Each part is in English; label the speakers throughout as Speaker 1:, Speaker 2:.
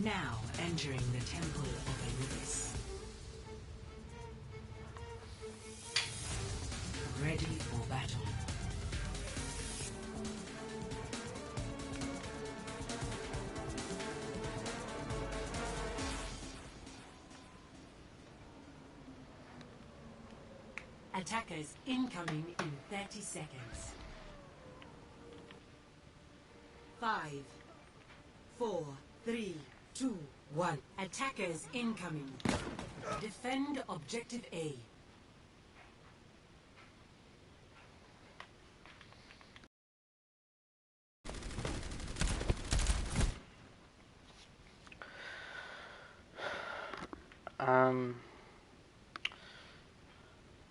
Speaker 1: Now entering the Temple of Anubis. Ready for battle. Attackers incoming in 30 seconds. 5, 4, 3, 2, 1. Attackers incoming. Defend objective A.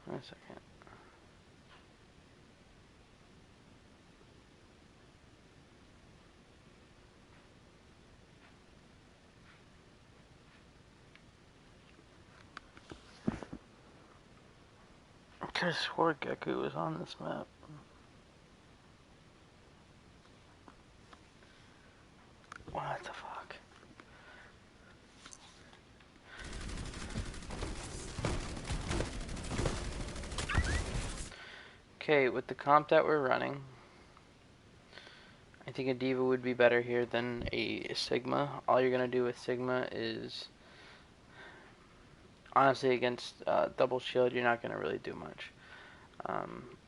Speaker 2: Wait a second. I could have swore Geku was on this map. What the fuck? Okay, with the comp that we're running, I think a D.Va would be better here than a Sigma. All you're going to do with Sigma is, honestly, against double shield, you're not going to really do much.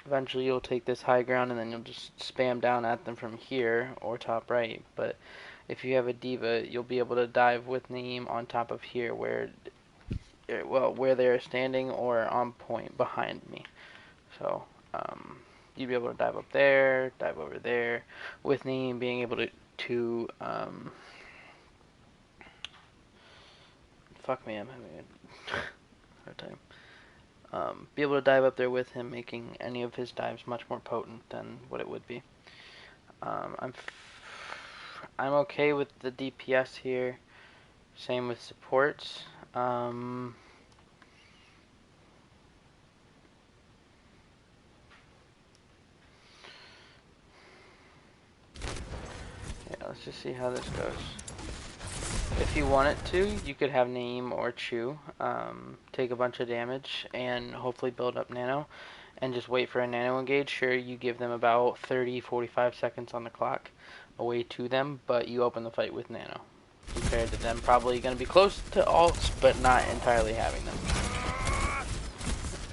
Speaker 2: Eventually you'll take this high ground and then you'll just spam down at them from here or top right. But if you have a D.Va, you'll be able to dive with Naeem on top of here where they're standing or on point behind me. So you'd be able to dive up there, dive over there, with Naeem being able to fuck me, I'm having a hard time. Be able to dive up there with him, making any of his dives much more potent than what it would be. I'm okay with the DPS here. Same with supports. Yeah, let's just see how this goes. If you wanted to, you could have Naeem or Chu take a bunch of damage and hopefully build up Nano and just wait for a Nano engage. Sure, you give them about 30-45 seconds on the clock away to them, but you open the fight with Nano. Compared to them probably going to be close to ults, but not entirely having them.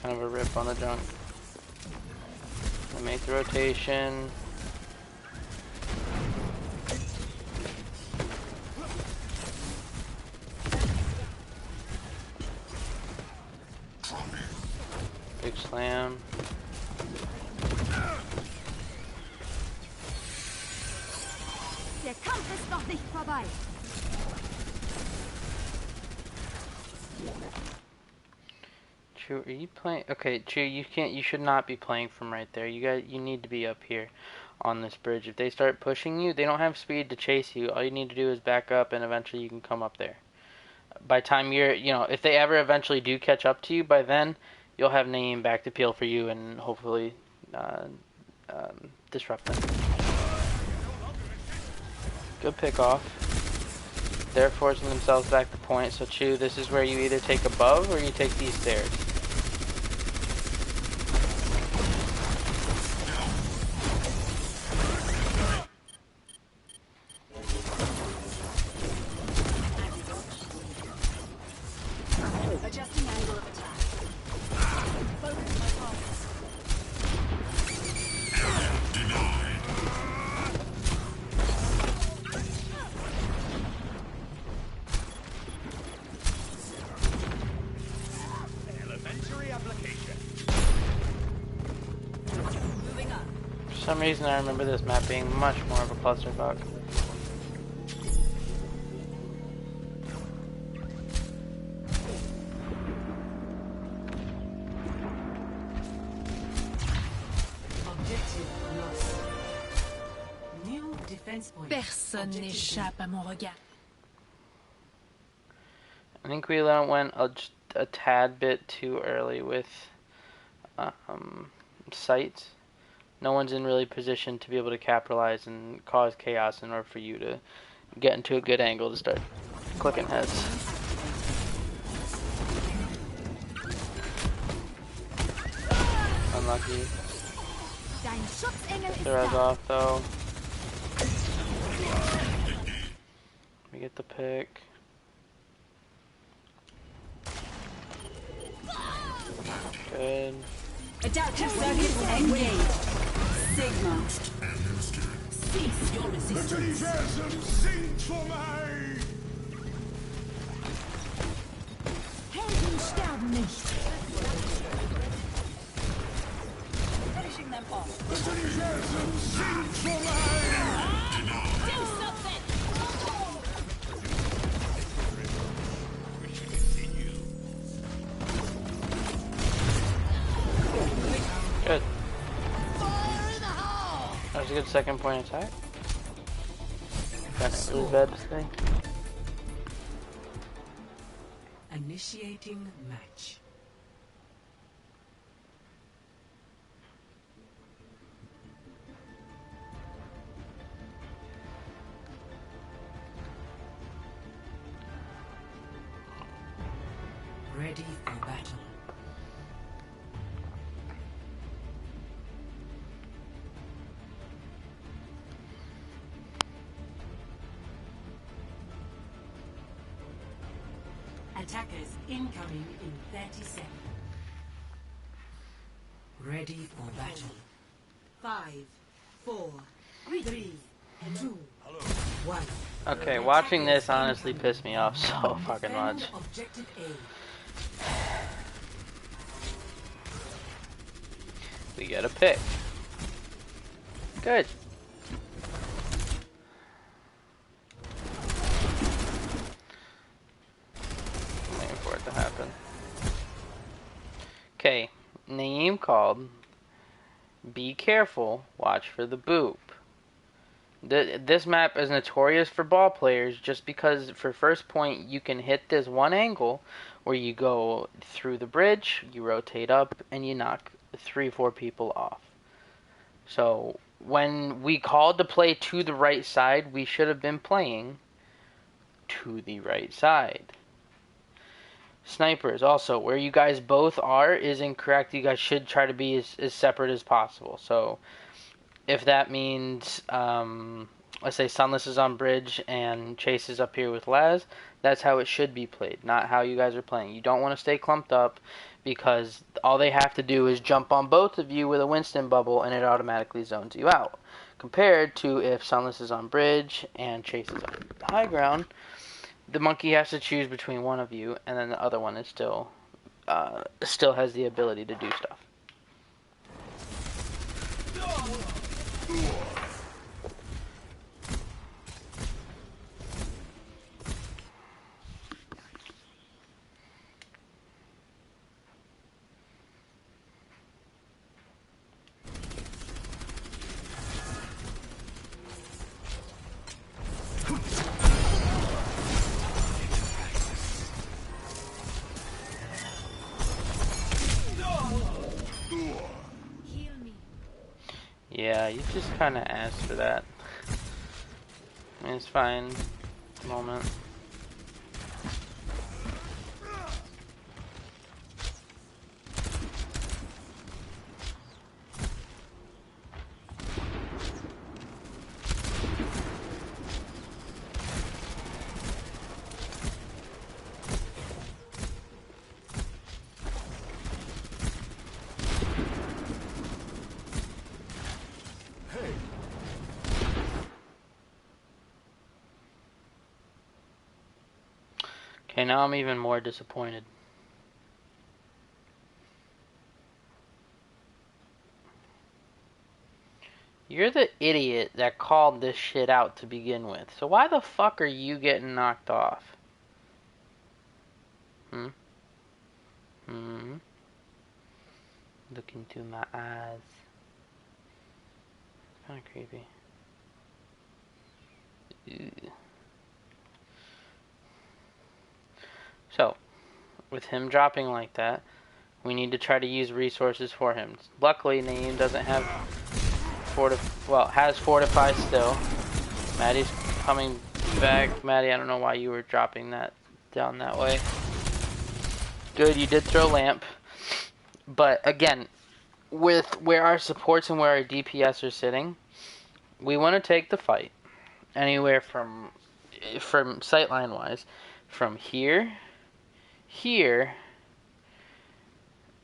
Speaker 2: Kind of a rip on the junk. I make the rotation. Big slam.
Speaker 3: Der Kampf ist noch nicht vorbei.
Speaker 2: Chu, are you playing? Okay, Chu, you can't. You should not be playing from right there. You need to be up here on this bridge. If they start pushing you, they don't have speed to chase you. All you need to do is back up, and eventually you can come up there. By the time if they ever eventually do catch up to you, by then you'll have Naeem back to peel for you and hopefully disrupt them. Good pick off. They're forcing themselves back to point, so Chu, this is where you either take above or you take these stairs.
Speaker 3: Adjusting angle of attack. Focus my targets.
Speaker 4: Elementary application.
Speaker 3: Moving up.
Speaker 2: For some reason I remember this map being much more of a clusterfuck.
Speaker 3: Personne n'échappe à mon regard.
Speaker 2: I think we went a tad bit too early with sights. No one's in really position to be able to capitalize and cause chaos in order for you to get into a good angle to start clicking heads. Unlucky.
Speaker 3: Dein Schutzengel ist
Speaker 2: Throws
Speaker 3: da.
Speaker 2: off though. We get the pick. Good.
Speaker 1: Adaptive circuits engaged. Sigma. Cease your resistance.
Speaker 3: Helden sterben nicht.
Speaker 5: Finishing them off.
Speaker 3: Do something.
Speaker 4: We should continue.
Speaker 2: Good.
Speaker 3: Fire in the hole.
Speaker 2: That was a good second point attack. That's really bad to say.
Speaker 1: Initiating match. Ready for battle. Attackers incoming in 30 seconds. Ready for battle. 5, 4, 3, 2, 1.
Speaker 2: Okay, watching this honestly pissed me off so fucking much.
Speaker 1: Defend Objective A.
Speaker 2: We get a pick. Good. Waiting for it to happen. Okay, Naeem called. Be careful, watch for the boop. This map is notorious for ball players just because for first point you can hit this one angle where you go through the bridge, you rotate up, and you knock 3-4 people off. So when we called to play to the right side, we should have been playing to the right side. Snipers, also, where you guys both are is incorrect. You guys should try to be as separate as possible. So if that means, let's say Sunless is on bridge and Chase is up here with Laz, that's how it should be played, not how you guys are playing. You don't want to stay clumped up because all they have to do is jump on both of you with a Winston bubble and it automatically zones you out. Compared to if Sunless is on bridge and Chase is on high ground, the monkey has to choose between one of you and then the other one is still has the ability to do stuff.
Speaker 3: Heal me.
Speaker 2: Yeah, you just kind of asked for that. I mean, it's fine. Moment. Okay, now I'm even more disappointed. You're the idiot that called this shit out to begin with. So why the fuck are you getting knocked off? Look into my eyes. It's kind of creepy. Ew. So, with him dropping like that, we need to try to use resources for him. Luckily, Naeem doesn't have has Fortify still. Maddie's coming back, Maddie. I don't know why you were dropping that down that way. Good, you did throw lamp. But again, with where our supports and where our DPS are sitting, we want to take the fight anywhere from sightline wise, from here,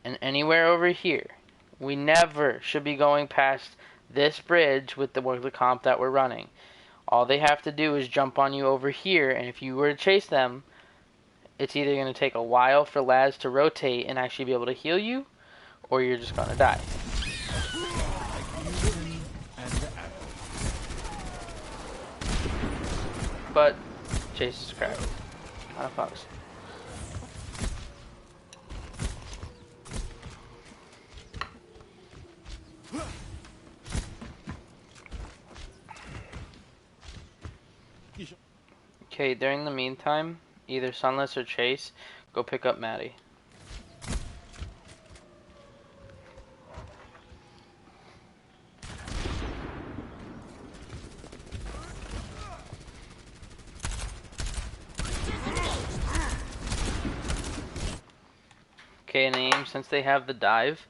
Speaker 2: and anywhere over here. We never should be going past this bridge with the comp that we're running. All they have to do is jump on you over here, and if you were to chase them, it's either going to take a while for Laz to rotate and actually be able to heal you, or you're just going to die. But Chase is crap. Not a fox. Okay, during the meantime, either Sunless or Chase, go pick up Maddie. Okay, and aim, since they have the dive,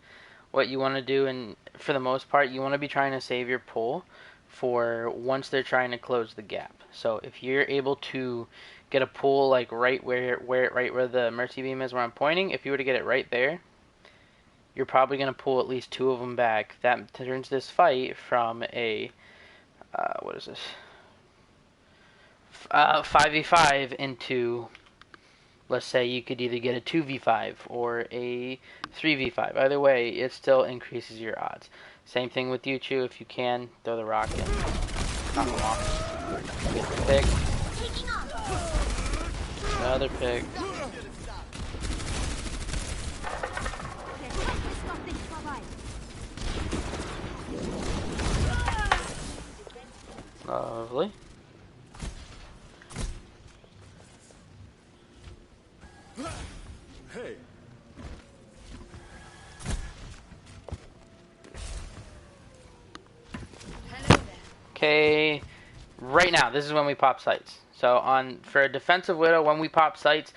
Speaker 2: what you want to do, and for the most part, you want to be trying to save your pull for once they're trying to close the gap. So if you're able to get a pull like right where the Mercy Beam is where I'm pointing, if you were to get it right there, you're probably going to pull at least 2 of them back. That turns this fight from a, what is this? 5v5 into, let's say you could either get a 2v5 or a 3v5. Either way, it still increases your odds. Same thing with you, Chu. If you can, throw the rock in. Knock them off. Get the pick. Another pick. Lovely.
Speaker 4: Hey.
Speaker 2: Okay, right now, this is when we pop sights. So for a defensive Widow, when we pop sights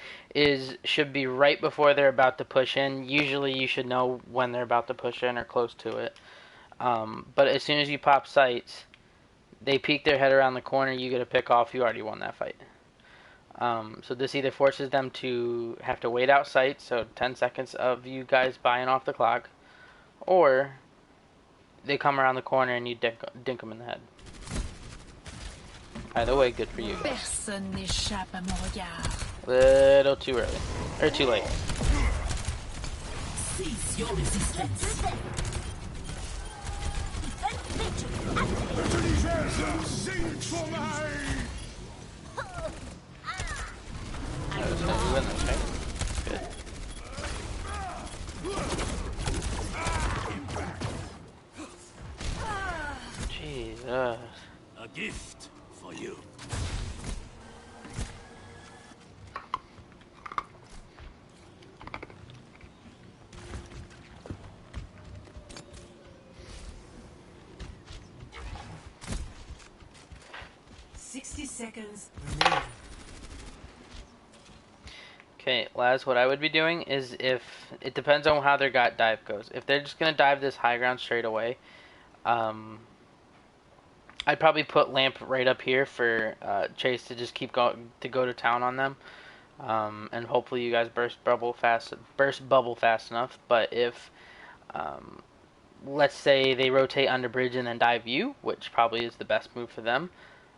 Speaker 2: should be right before they're about to push in. Usually you should know when they're about to push in or close to it. But as soon as you pop sights, they peek their head around the corner, you get a pick off, you already won that fight. So this either forces them to have to wait out sights, so 10 seconds of you guys buying off the clock, or they come around the corner and you dink them in the head. Either way, good for you guys.
Speaker 5: Personne n'échappe à mon regard.
Speaker 2: Little too early. Or too late.
Speaker 1: Cease your resistance.
Speaker 2: I was gonna win this, right? Good. Jesus.
Speaker 4: A gift for you.
Speaker 1: Seconds remaining.
Speaker 2: Okay, Laz, what I would be doing is if it depends on how their dive goes. If they're just gonna dive this high ground straight away, I'd probably put Lamp right up here for Chase to just keep go to town on them, and hopefully you guys burst bubble fast enough. But if let's say they rotate under bridge and then dive you, which probably is the best move for them,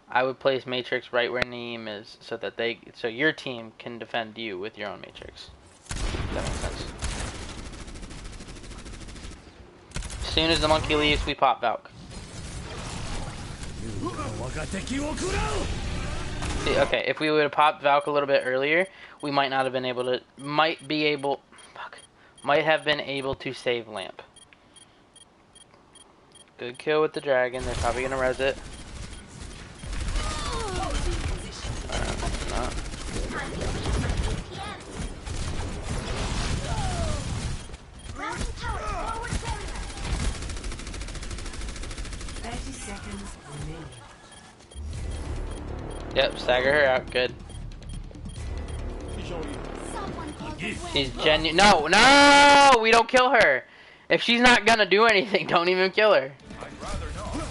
Speaker 2: I would place Matrix right where Naeem is, so that your team can defend you with your own Matrix. If that makes sense. As soon as the monkey leaves, we pop Valk. See, okay, if we would have popped Valk a little bit earlier, we might have been able to save Lamp. Good kill with the dragon. They're probably gonna res it. Not.
Speaker 1: 30 seconds remaining.
Speaker 2: Yep, stagger her out. Good.
Speaker 3: She's showing you.
Speaker 2: She's genuine. No, no! We don't kill her. If she's not gonna do anything, don't even kill her.
Speaker 3: I'd rather not.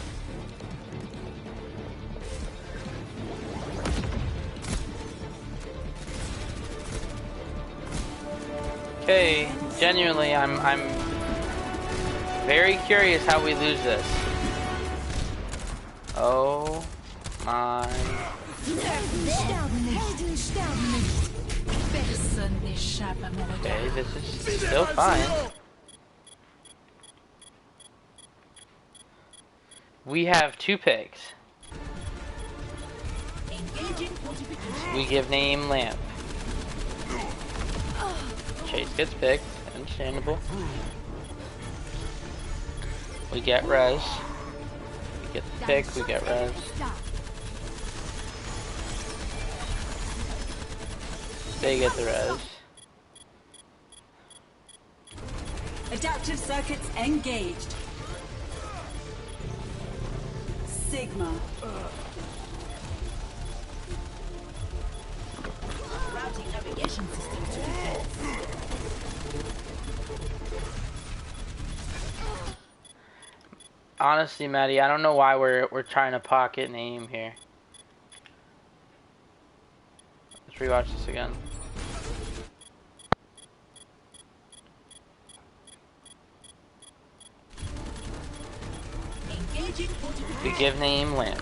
Speaker 2: Okay, genuinely, I'm very curious how we lose this. Oh my.
Speaker 5: Personne n'échappe à mon
Speaker 2: Okay,
Speaker 5: regard.
Speaker 2: this is still fine. We have 2 picks. We give name Lamp. Chase gets picked, understandable. We get res. We get the pick, we get res. They get the res.
Speaker 1: Adaptive circuits engaged. Sigma. Routing navigation system to default.
Speaker 2: Honestly, Maddie, I don't know why we're trying to pocket name here. Let's rewatch this again. We give name Lamp.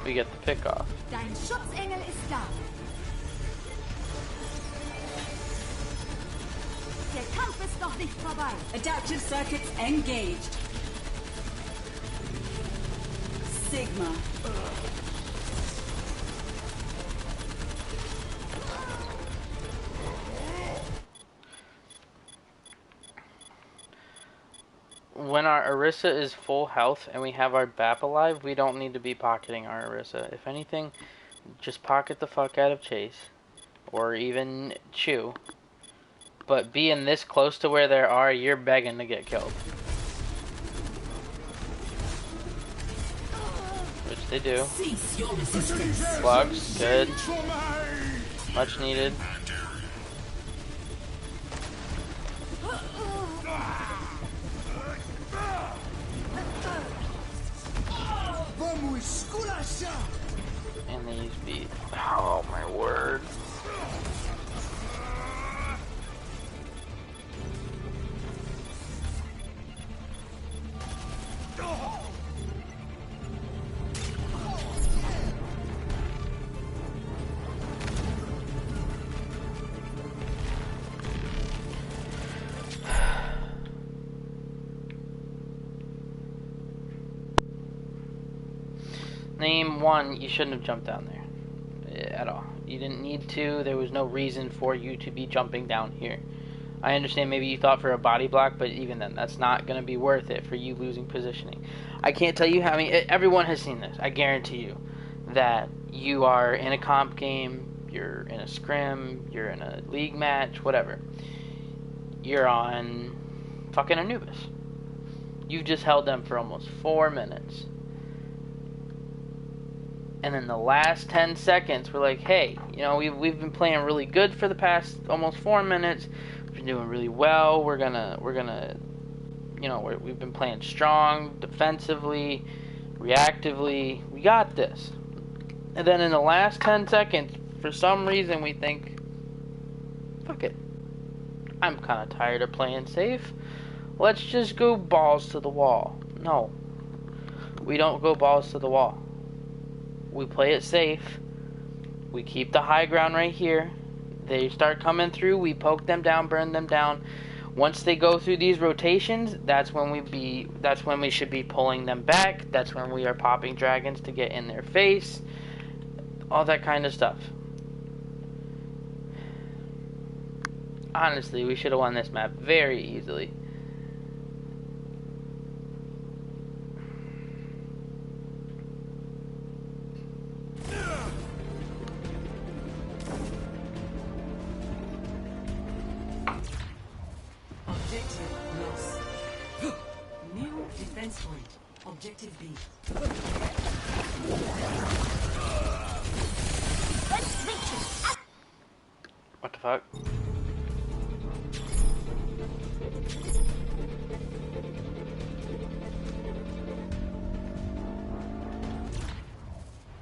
Speaker 2: We get the pick off.
Speaker 1: Dein Schutzengel ist da. Der Kampf ist noch nicht vorbei. Adaptive circuits engaged. Sigma.
Speaker 2: When our Orisa is full health and we have our BAP alive, we don't need to be pocketing our Orisa. If anything, just pocket the fuck out of Chase. Or even Chew. But being this close to where they are, you're begging to get killed. Which they do.
Speaker 1: Cease your resistance.
Speaker 2: Slugs, good. Much needed. And these beat. Oh my word. Name 1, you shouldn't have jumped down there at all. You didn't need to. There was no reason for you to be jumping down here. I understand maybe you thought for a body block, but even then, that's not going to be worth it for you losing positioning. I can't tell you how many... Everyone has seen this. I guarantee you that you are in a comp game, you're in a scrim, you're in a league match, whatever. You're on fucking Anubis. You've just held them for almost 4 minutes. And in the last 10 seconds, we're like, hey, you know, we've been playing really good for the past almost 4 minutes. We've been doing really well. We're gonna, you know, we've been playing strong, defensively, reactively. We got this. And then in the last 10 seconds, for some reason, we think, fuck it. I'm kind of tired of playing safe. Let's just go balls to the wall. No. We don't go balls to the wall. We play it safe. We keep the high ground right here. They start coming through. We poke them down, burn them down. Once they go through these rotations, that's when we should be pulling them back. That's when we are popping dragons to get in their face. All that kind of stuff. Honestly, we should have won this map very easily.
Speaker 1: Objective Objective B.
Speaker 2: What the fuck?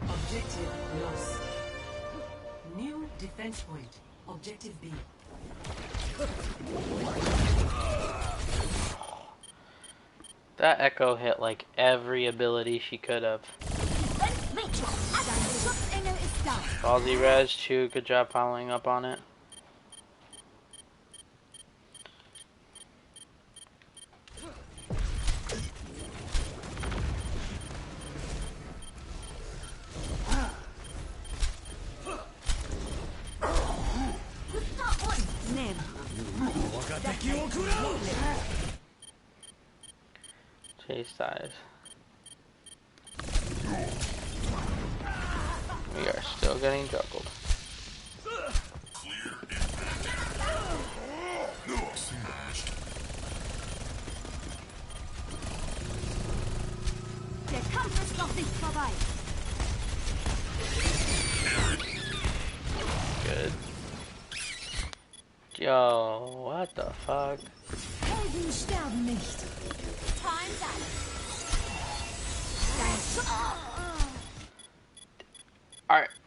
Speaker 1: Objective lost. New defense point. Objective B.
Speaker 2: That Echo hit like every ability she could have. Ballsy res, Chu, good job following up on it. Chase dies. We are still getting juggled.
Speaker 3: Der Kampf ist noch nicht vorbei.
Speaker 2: Good. Yo, what the fuck?
Speaker 3: Helden sterben nicht. Time's up. Dein Schutz.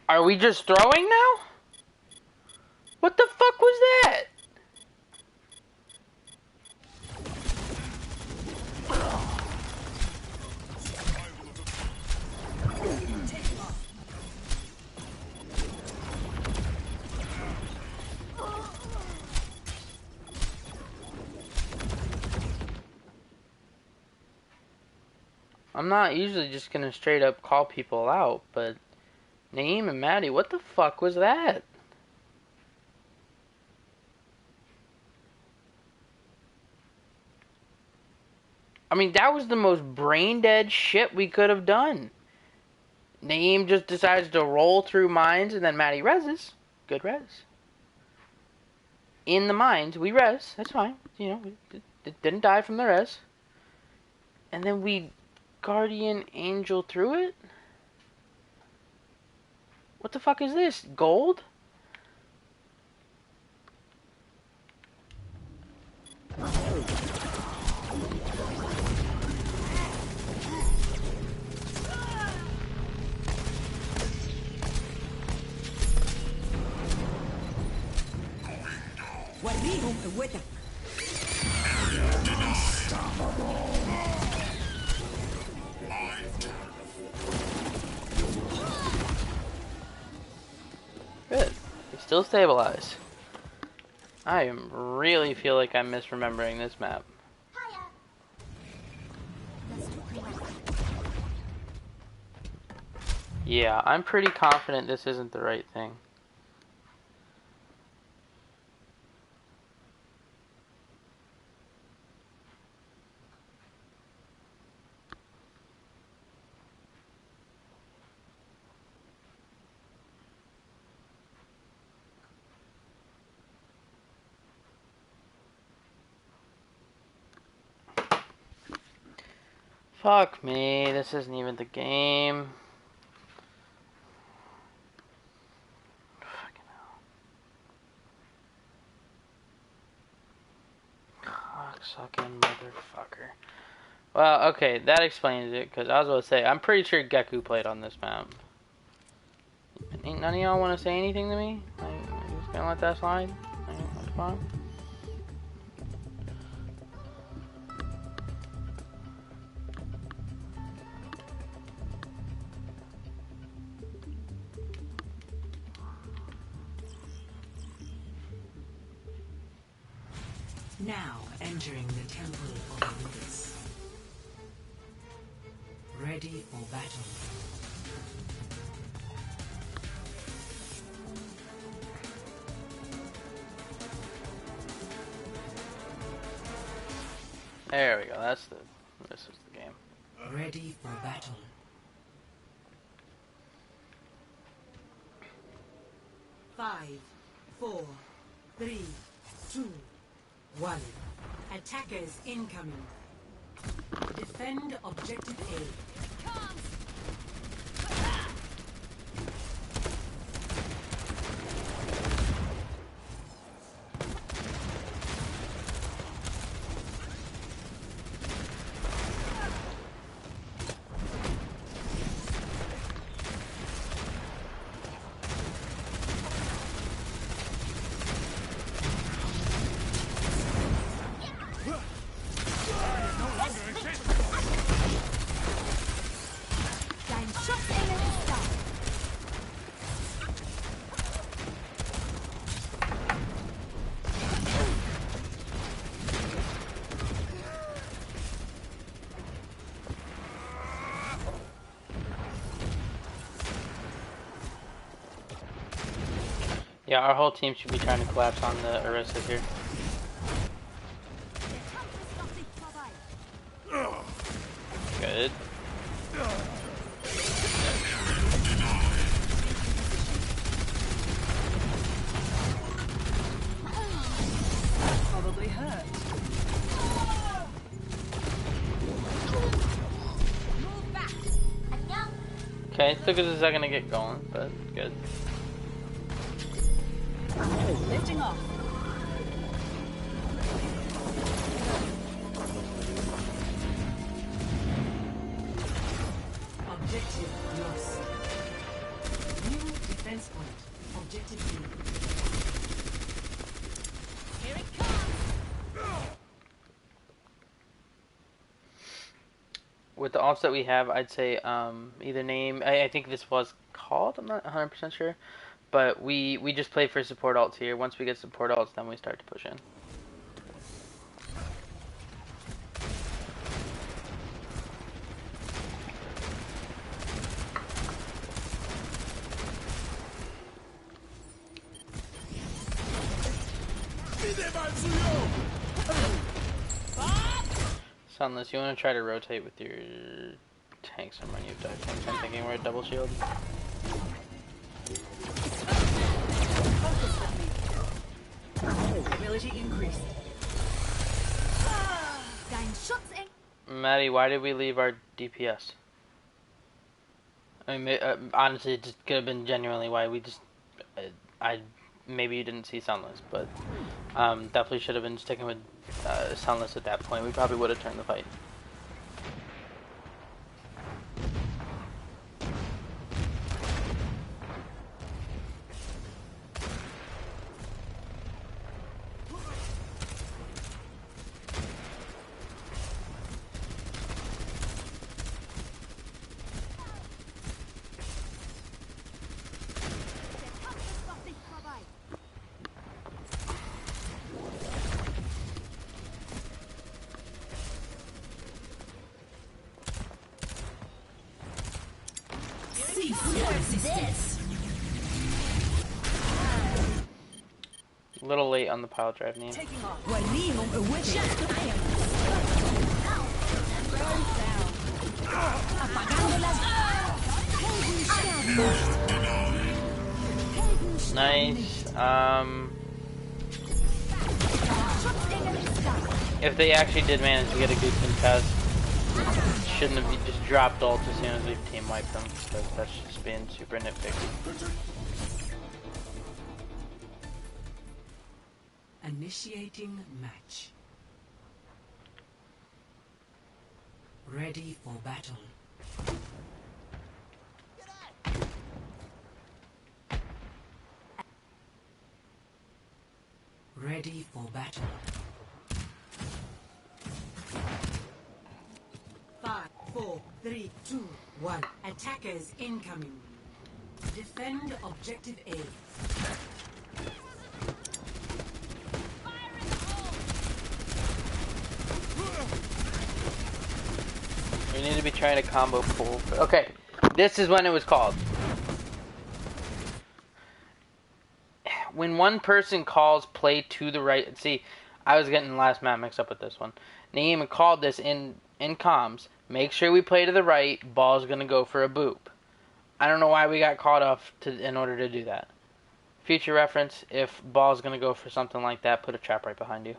Speaker 2: Are we just throwing now? What the fuck was that? I'm not usually just gonna straight up call people out, but Naeem and Maddie, what the fuck was that? I mean, that was the most brain dead shit we could have done. Naeem just decides to roll through mines, and then Maddie reses. Good res. In the mines, we res. That's fine. You know, it didn't die from the res. And then we Guardian Angel through it? What the fuck is this? Gold?
Speaker 1: وريهم قوتك.
Speaker 2: Good. We still stabilize. I really feel like I'm misremembering this map. Yeah, I'm pretty confident this isn't the right thing. Fuck me, this isn't even the game. Fucking hell. Cocksucking motherfucker. Well, okay, that explains it, because I was about to say, I'm pretty sure Geku played on this map. Ain't none of y'all want to say anything to me? I'm just gonna let that slide? That's fine.
Speaker 1: Now entering the Temple of Olympus. Ready for battle.
Speaker 2: There we go, this is the game.
Speaker 1: Ready for battle. Five, 4, 3, 2, 1. Attackers incoming. Defend objective A.
Speaker 2: Yeah, our whole team should be trying to collapse on the Orisa here. Good.
Speaker 1: Probably hurt. Move back.
Speaker 2: Okay, took us a second to get going, but good.
Speaker 1: Lifting off. Objective lost. New defense point. Objective B.
Speaker 3: Here it comes.
Speaker 2: With the offset we have, I'd say either name. I think this was called. I'm not 100% sure, but we just play for support alts here. Once we get support alts, then we start to push in. Sunless, you want to try to rotate with your tanks and run you dive tanks. I'm thinking we're a double shield.
Speaker 1: Ability increased.
Speaker 3: Dein Schutz in.
Speaker 2: Maddie, why did we leave our DPS? I mean, honestly, it just could have been genuinely why we just... maybe you didn't see Sunless, but definitely should have been sticking with Sunless at that point. We probably would have turned the fight. A little late on the pile drive name.
Speaker 1: Taking off.
Speaker 2: Nice. If they actually did manage to get a good contest, shouldn't have just dropped ult as soon as we team wiped them, because that's just being super nitpicky.
Speaker 1: Initiating match. Ready for battle. Ready for battle. 5, 4, 3, 2, 1. Attackers incoming. Defend objective A.
Speaker 2: We need to be trying to combo pull. Okay, this is when it was called. When one person calls play to the right, see, I was getting the last map mixed up with this one. Naeem called this in comms. Make sure we play to the right. Ball's gonna go for a boop. I don't know why we got caught off in order to do that. Future reference: if ball's gonna go for something like that, put a trap right behind you.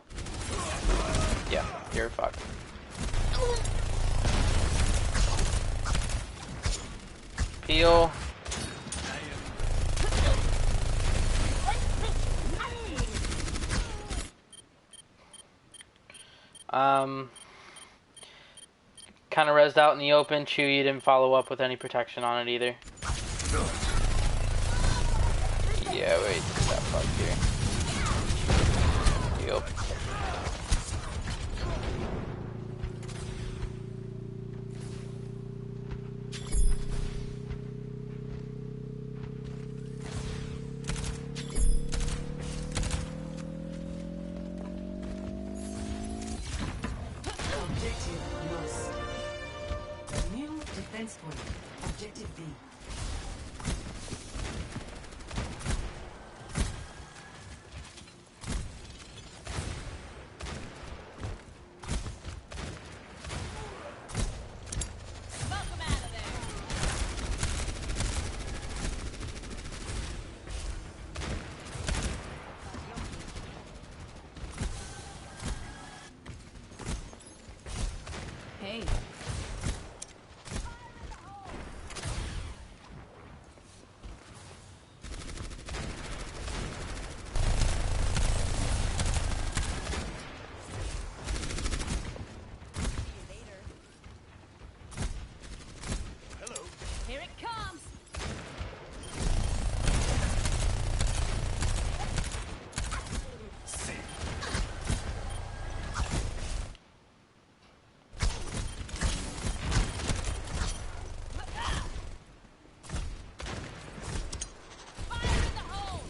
Speaker 2: Yeah, you're fucked. Heal. Kind of rezzed out in the open. Chew, you didn't follow up with any protection on it either. Yeah, wait, that fuck here. Heal.
Speaker 1: Defense point. Objective B.
Speaker 5: Hey.
Speaker 3: Here it comes. Fire in the hole.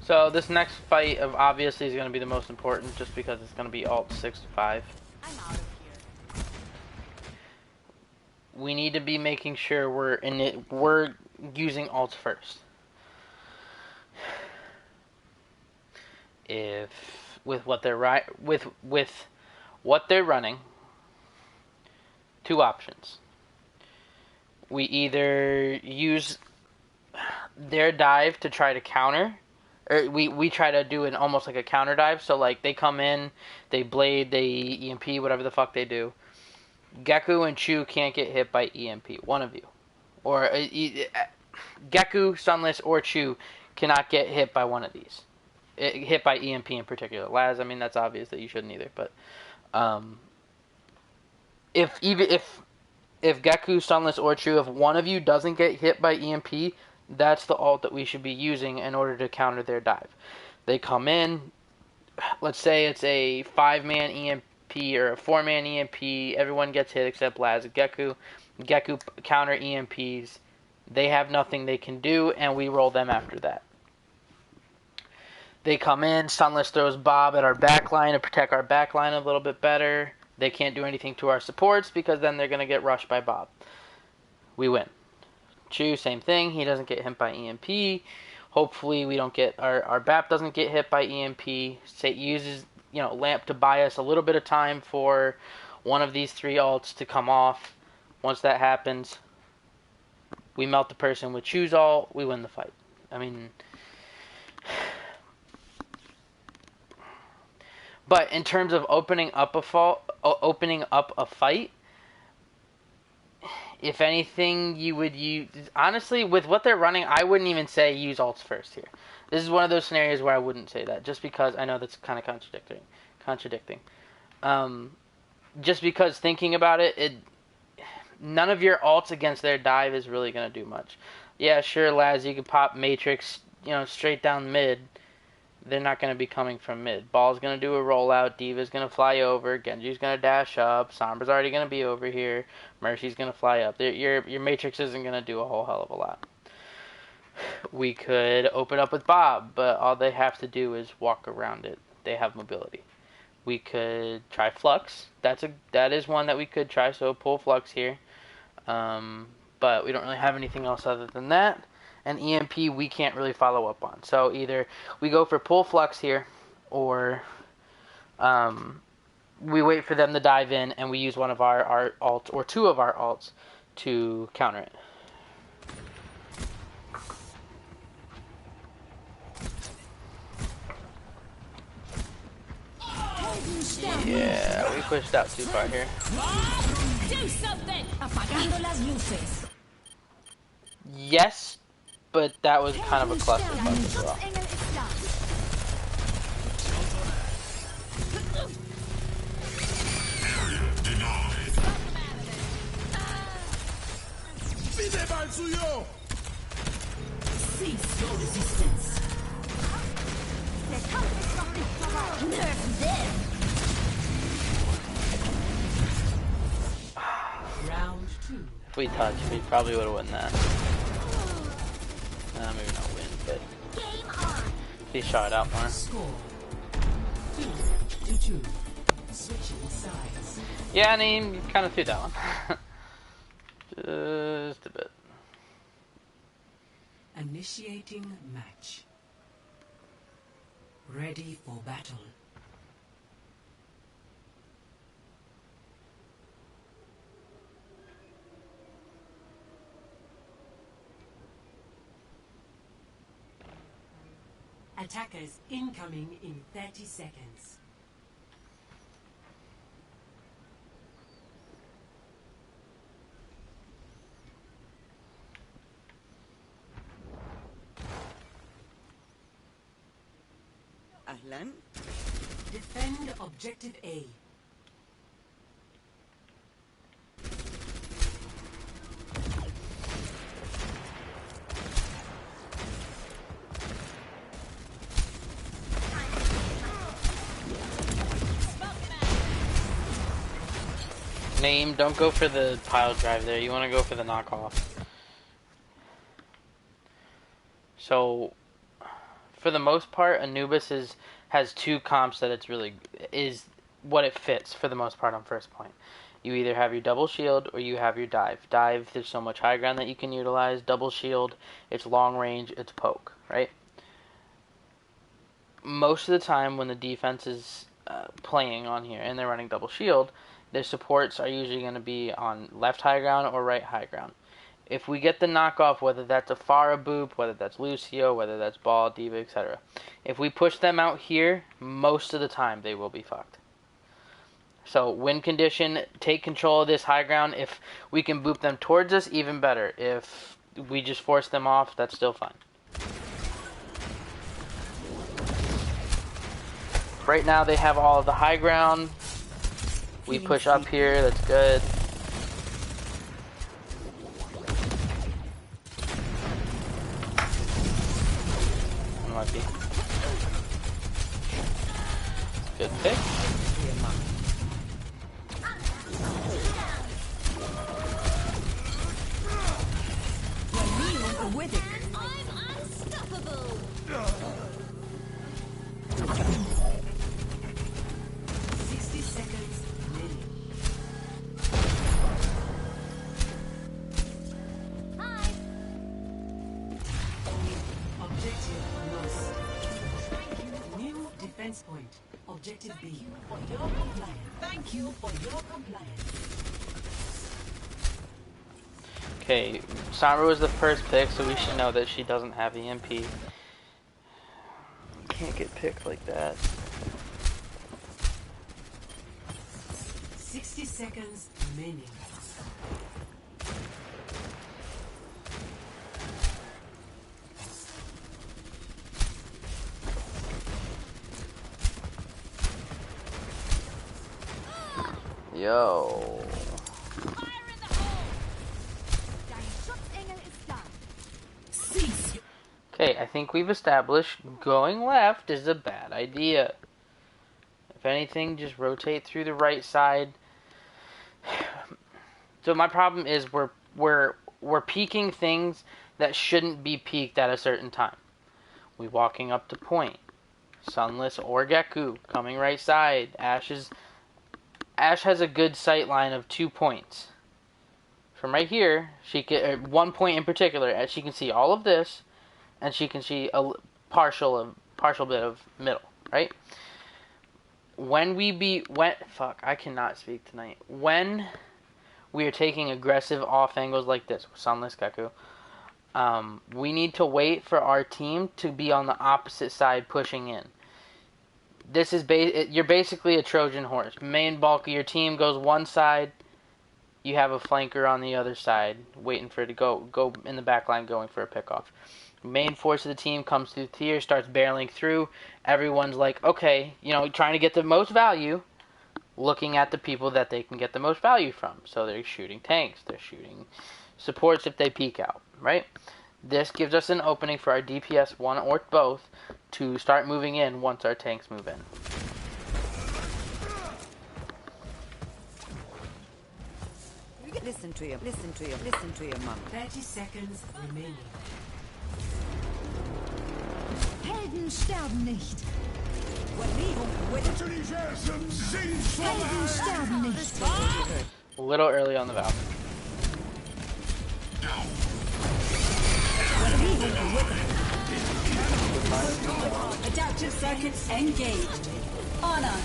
Speaker 2: So this next fight obviously is going to be the most important just because it's going to be alt 6 to 5.
Speaker 3: I'm out of here.
Speaker 2: We need to be making sure we're using alts first. If with what they're with what they're running, two options. We either use their dive to try to counter, or we try to do an almost like a counter dive. So like they come in, they blade, they EMP, whatever the fuck they do. Geku and Chew can't get hit by EMP. One of you, or Geku, Sunless, or Chew cannot get hit by one of these. Hit by EMP in particular. Laz, I mean that's obvious that you shouldn't either. But if Geku, Sunless, or Chew, if one of you doesn't get hit by EMP, that's the ult that we should be using in order to counter their dive. They come in, let's say it's a 5-man EMP or a 4-man EMP, everyone gets hit except Laz and Geku. Geku counter EMPs, they have nothing they can do, and we roll them after that. They come in, Sunless throws Bob at our backline to protect our backline a little bit better. They can't do anything to our supports because then they're going to get rushed by Bob. We win. Chew, same thing. He doesn't get hit by EMP. Hopefully we don't get our BAP doesn't get hit by EMP. Say uses Lamp to buy us a little bit of time for one of these 3 ults to come off. Once that happens, we melt the person with Chew's ult. We win the fight. I mean, but in terms of opening up a fight, if anything, you would use... Honestly, with what they're running, I wouldn't even say use ults first here. This is one of those scenarios where I wouldn't say that, just because I know that's kind of contradicting. Just because thinking about it, none of your ults against their dive is really going to do much. Yeah, sure, Laz, you can pop Matrix, straight down mid. They're not going to be coming from mid. Ball's going to do a rollout. Diva's going to fly over. Genji's going to dash up. Sombra's already going to be over here. Mercy's going to fly up. Your Matrix isn't going to do a whole hell of a lot. We could open up with Bob, but all they have to do is walk around it. They have mobility. We could try Flux. That is one that we could try, so pull Flux here. But we don't really have anything else other than that. And EMP we can't really follow up on. So either we go for pull Flux here, or we wait for them to dive in and we use one of our alts or 2 of our alts to counter it. Yeah, we pushed out too far here.
Speaker 5: Do something! Apagando las luces.
Speaker 2: Yes, but that was kind of a clusterfuck as well.
Speaker 1: Schutzengel ist da.
Speaker 3: Bitte mal zu Jo!
Speaker 5: Cease your resistance.
Speaker 1: Der Kampf ist noch nicht vorbei.
Speaker 5: Nerf them. Round 2.
Speaker 2: If we touched, we probably would have won that. Maybe not win, but
Speaker 1: Game on.
Speaker 2: he shot out more.
Speaker 5: Score 2-2. Switching sides.
Speaker 2: Yeah, I mean, you kind of threw that one. Just a bit.
Speaker 5: Initiating match. Ready for battle. Attackers incoming in 30 seconds.
Speaker 6: أهلا.
Speaker 5: Defend objective A.
Speaker 2: Name, don't go for the pile drive there. You want to go for the knockoff. So, for the most part, Anubis has two comps that it's really is what it fits for the most part on first point. You either have your double shield or you have your dive. Dive, there's so much high ground that you can utilize. Double shield, it's long range, it's poke, right? Most of the time when the defense is playing on here and they're running double shield, their supports are usually going to be on left high ground or right high ground. If we get the knockoff, whether that's a Pharah Boop, whether that's Lucio, whether that's Ball, D.Va, etc., if we push them out here, most of the time they will be fucked. So, win condition, take control of this high ground. If we can boop them towards us, even better. If we just force them off, that's still fine. Right now they have all of the high ground. We push up here, that's good. Unlucky. Good pick.
Speaker 1: With it.
Speaker 5: I'm unstoppable. 60 seconds remaining.
Speaker 1: Hi.
Speaker 5: Objective lost. New defense point. Objective B. For your compliance. Thank you for your compliance.
Speaker 2: Okay, Sombra was the first pick, so we should know that she doesn't have EMP. Can't get picked like that.
Speaker 5: 60 seconds remaining.
Speaker 2: Yo.
Speaker 1: Dein Schutzengel ist da.
Speaker 5: Cease.
Speaker 2: Okay, I think we've established going left is a bad idea. If anything, just rotate through the right side. So my problem is we're peeking things that shouldn't be peeked at a certain time. We walking up to point. Sunless or Geku coming right side. Ash has a good sight line of 2 points. From right here, she can 1 point in particular, as she can see all of this, and she can see a partial bit of middle, right? When I cannot speak tonight. When we are taking aggressive off angles like this with Sunless Geku, we need to wait for our team to be on the opposite side pushing in. This is you're basically a Trojan horse. Main bulk of your team goes one side. You have a flanker on the other side, waiting for it to go in the back line, going for a pickoff. Main force of the team comes through here, starts barreling through. Everyone's like, okay, you know, trying to get the most value, looking at the people that they can get the most value from. So they're shooting tanks, they're shooting supports if they peek out, right? This gives us an opening for our DPS, one or both, to start moving in once our tanks move in.
Speaker 6: Listen to your mom.
Speaker 5: 30 seconds remaining.
Speaker 3: Helden sterben nicht. Helden sterben nicht.
Speaker 2: A little early on the valve.
Speaker 1: Adaptive circuits engaged. Honor.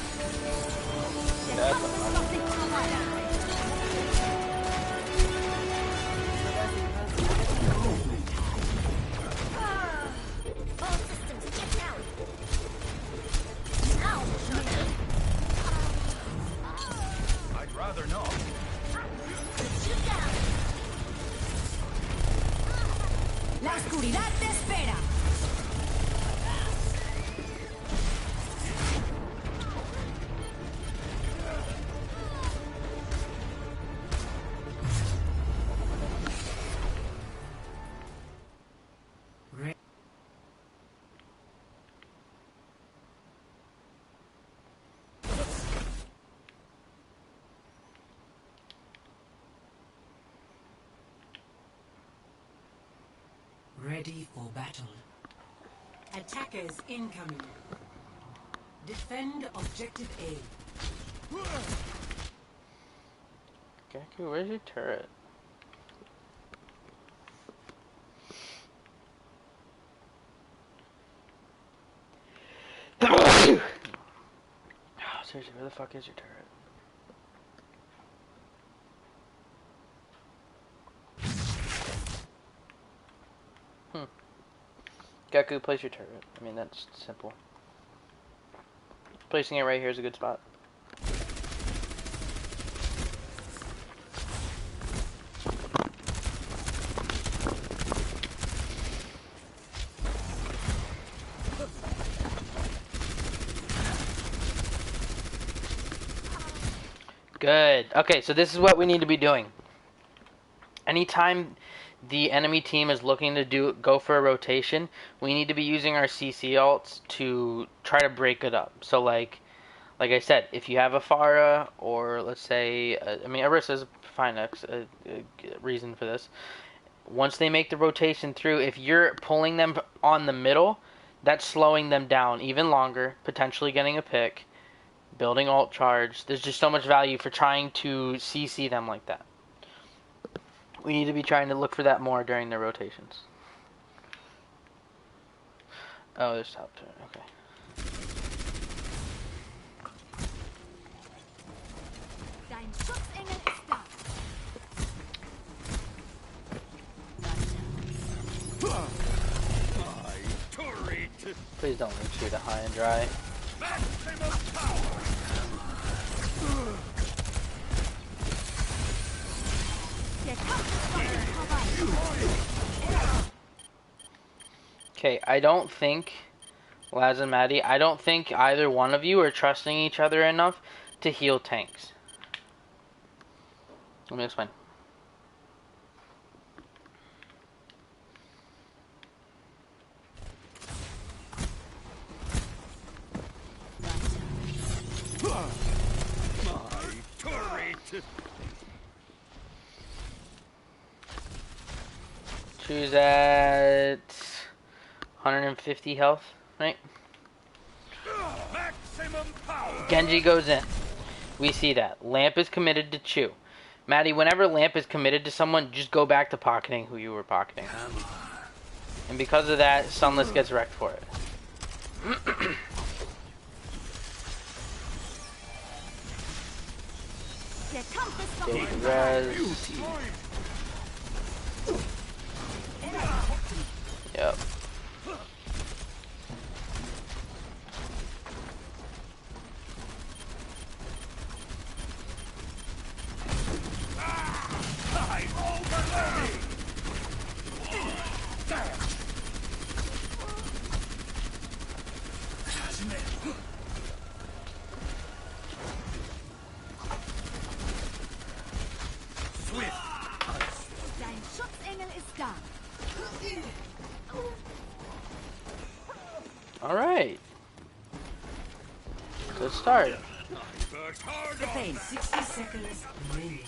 Speaker 3: All systems check out.
Speaker 4: I'd rather not.
Speaker 3: Shoot down. La oscuridad te espera.
Speaker 5: Ready for battle. Attackers incoming. Defend objective A.
Speaker 2: Gaku, where's your turret? Oh, seriously, where the fuck is your turret? Gaku, place your turret. I mean, that's simple. Placing it right here is a good spot. Good. Okay, so this is what we need to be doing. Anytime the enemy team is looking to go for a rotation, we need to be using our CC ults to try to break it up. So like I said, if you have a Pharah, or let's say, I mean, Orisa is a fine reason for this. Once they make the rotation through, if you're pulling them on the middle, that's slowing them down even longer, potentially getting a pick, building ult charge. There's just so much value for trying to CC them like that. We need to be trying to look for that more during the rotations. Oh, there's top turn. Okay.
Speaker 3: Dein Schutzengel ist da.
Speaker 2: Please don't leave shoot a high and dry. Okay, I don't think, Laz and Maddie, I don't think either one of you are trusting each other enough to heal tanks. Let me explain. Choose at 150 health, right?
Speaker 4: Maximum power.
Speaker 2: Genji goes in. We see that. Lamp is committed to Chu. Maddie, whenever Lamp is committed to someone, just go back to pocketing who you were pocketing. And because of that, Sunless gets wrecked for it. Take res. Yep.
Speaker 1: Dein Schutzengel ist da.
Speaker 2: Alright. Good start.
Speaker 5: Pain. 60 seconds remaining.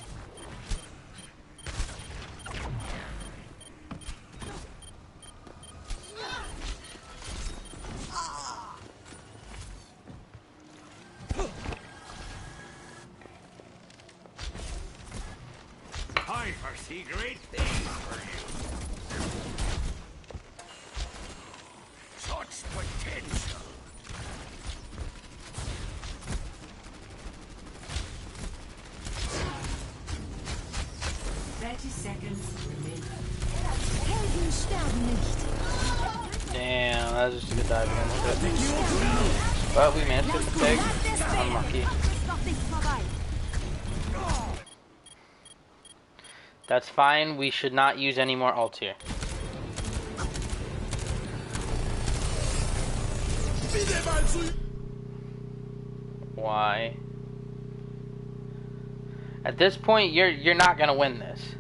Speaker 4: I foresee great things for you. Such potential.
Speaker 1: Helden sterben nicht.
Speaker 2: Damn, that was just a good dive against it. But we managed to get the pig. Unlucky.
Speaker 1: Ist noch nicht vorbei.
Speaker 2: That's fine. We should not use any more ults here. Why? At this point, you're not gonna win this.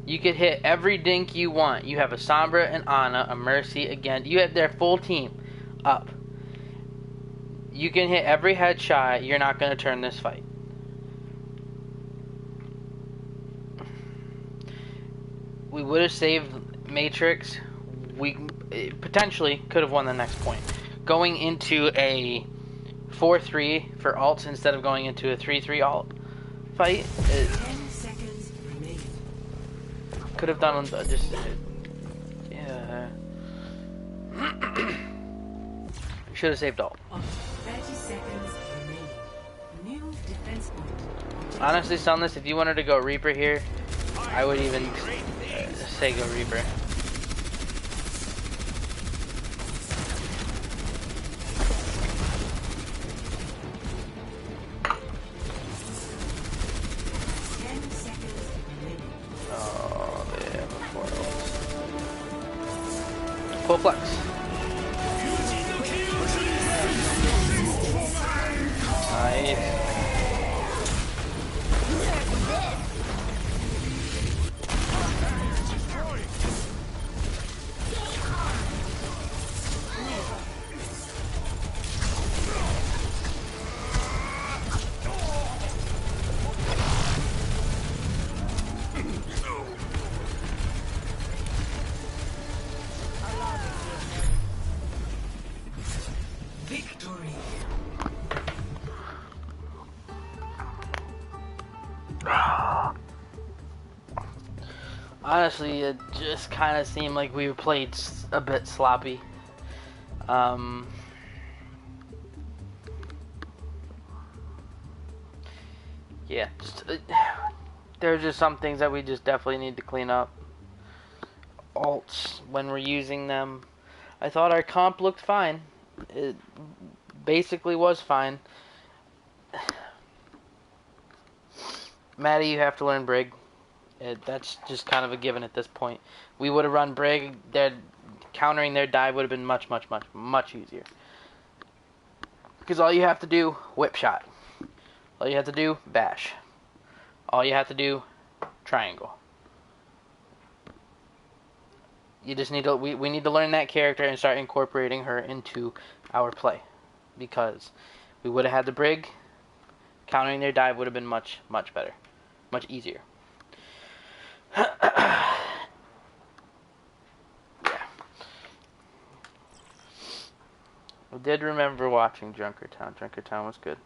Speaker 2: You could hit every dink you want. You have a Sombra, an Ana, a Mercy again. You have their full team up. You can hit every headshot. You're not gonna turn this fight. We would have saved Matrix. We potentially could have won the next point. Going into a 4-3 for alts instead of going into a 3-3 alt fight.
Speaker 5: 10 seconds remaining.
Speaker 2: Could have done just yeah. Should have saved alt.
Speaker 5: 30 seconds remaining. New defense point.
Speaker 2: Honestly, Sunless, if you wanted to go Reaper here, I would even say go Reaper. Oh, yeah, full flex. Nice.
Speaker 5: Victory.
Speaker 2: Honestly, it just kind of seemed like we played a bit sloppy. Yeah, just, there are just some things that we just definitely need to clean up. Alts, when we're using them. I thought our comp looked fine. It basically was fine. Maddie, you have to learn Brig. That's just kind of a given at this point. We would have run Brig. Countering their dive would have been much, much, much, much easier. Because all you have to do, whip shot. All you have to do, bash. All you have to do, triangle. You just need to, we need to learn that character and start incorporating her into our play. Because we would have had the Brig. Countering their dive would have been much, much better. Much easier. Yeah. I did remember watching Junkertown. Junkertown was good.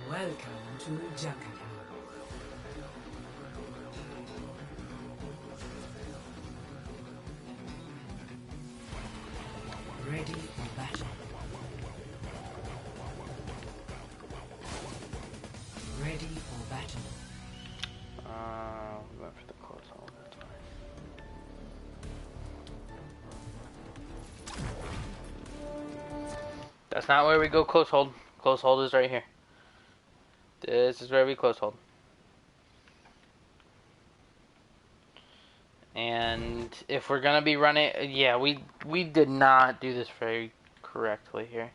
Speaker 5: Welcome to Junkertown. Ready for battle. Ready for battle.
Speaker 2: We went for the close hole, that's fine. That's not where we go close hold. Close hold is right here. This is where we close hold. And if we're gonna be running, yeah, we did not do this very correctly here.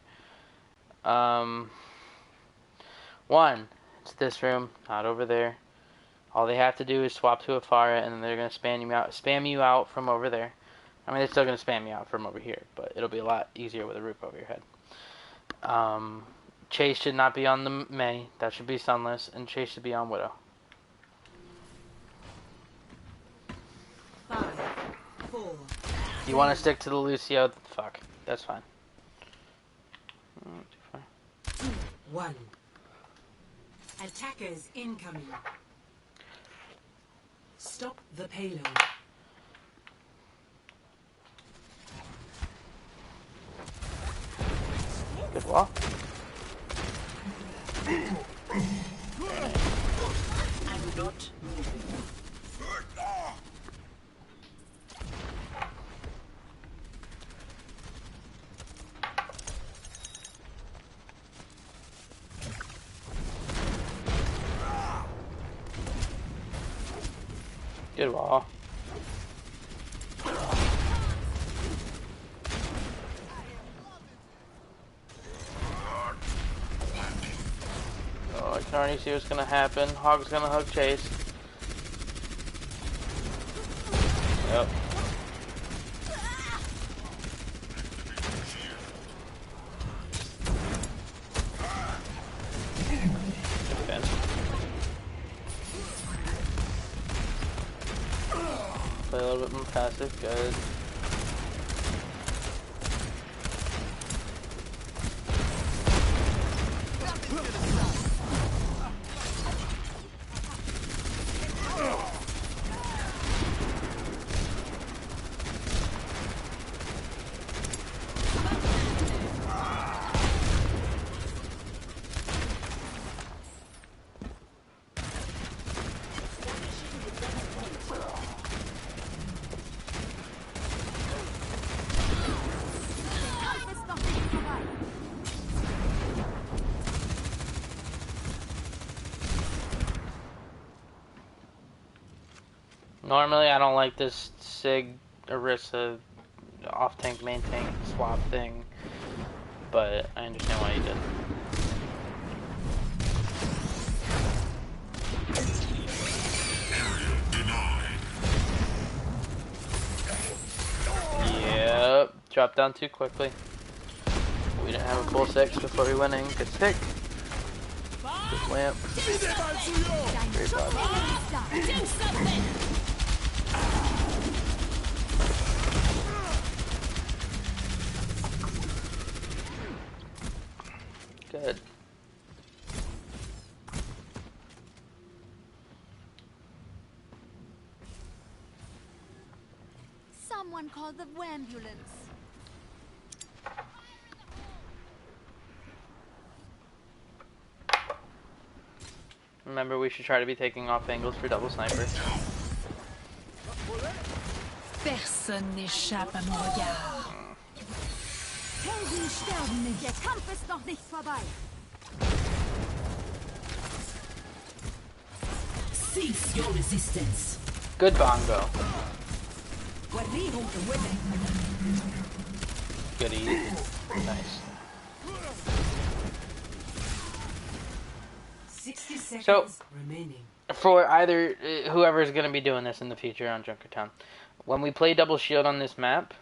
Speaker 2: One, it's this room, not over there. All they have to do is swap to a Pharah, and then they're gonna spam you out from over there. I mean, they're still gonna spam you out from over here, but it'll be a lot easier with a roof over your head. Chase should not be on the Mei. That should be Sunless, and Chase should be on Widow.
Speaker 5: 5, 4.
Speaker 2: You want to stick to the Lucio? Fuck, that's fine. Too far.
Speaker 5: 1. Attackers incoming. Stop the payload.
Speaker 2: Good wall.
Speaker 5: And not
Speaker 2: Good wall. Oh, I can already see what's gonna happen. Hog's gonna hug Chase. Yep. Defense. Play a little bit more passive. Good.
Speaker 1: Kampf ist noch nicht vorbei.
Speaker 2: Normally, I don't like this Sig Orisa off tank main tank swap thing, but I understand why you did. Yep, dropped down too quickly. We didn't have a full 6 before we went in. Good stick. Good lamp. Great bot.
Speaker 3: Do something!
Speaker 2: Good.
Speaker 3: Someone call the ambulance.
Speaker 2: Remember, we should try to be taking off angles for double sniper.
Speaker 3: Personne n'échappe à mon regard.
Speaker 1: Helden sterben nicht. Der Kampf ist noch nicht vorbei.
Speaker 5: cease your resistance.
Speaker 2: Good bongo. Good eat. Nice.
Speaker 5: 60 seconds
Speaker 2: So-
Speaker 5: remaining.
Speaker 2: For either whoever is going to be doing this in the future on Junkertown, when we play double shield on this map,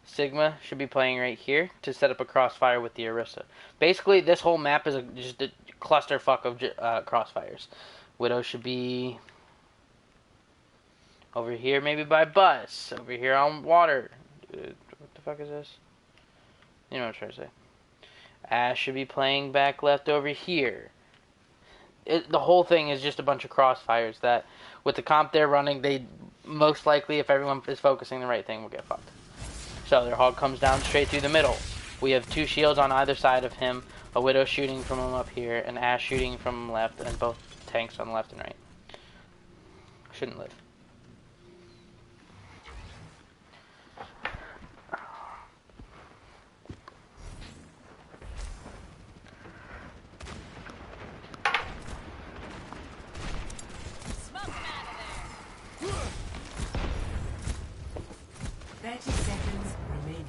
Speaker 2: Sigma should be playing right here to set up a crossfire with the Orisa. Basically, this whole map is just a clusterfuck of crossfires. Widow should be over here, maybe by bus. Over here on water. What the fuck is this? You know what I'm trying to say. Ash should be playing back left over here. The whole thing is just a bunch of crossfires that, with the comp they're running, they most likely, if everyone is focusing the right thing, will get fucked. So their hog comes down straight through the middle. We have two shields on either side of him, a Widow shooting from him up here, and Ash shooting from him left, and both tanks on left and right. Shouldn't live.
Speaker 5: 30 seconds remaining.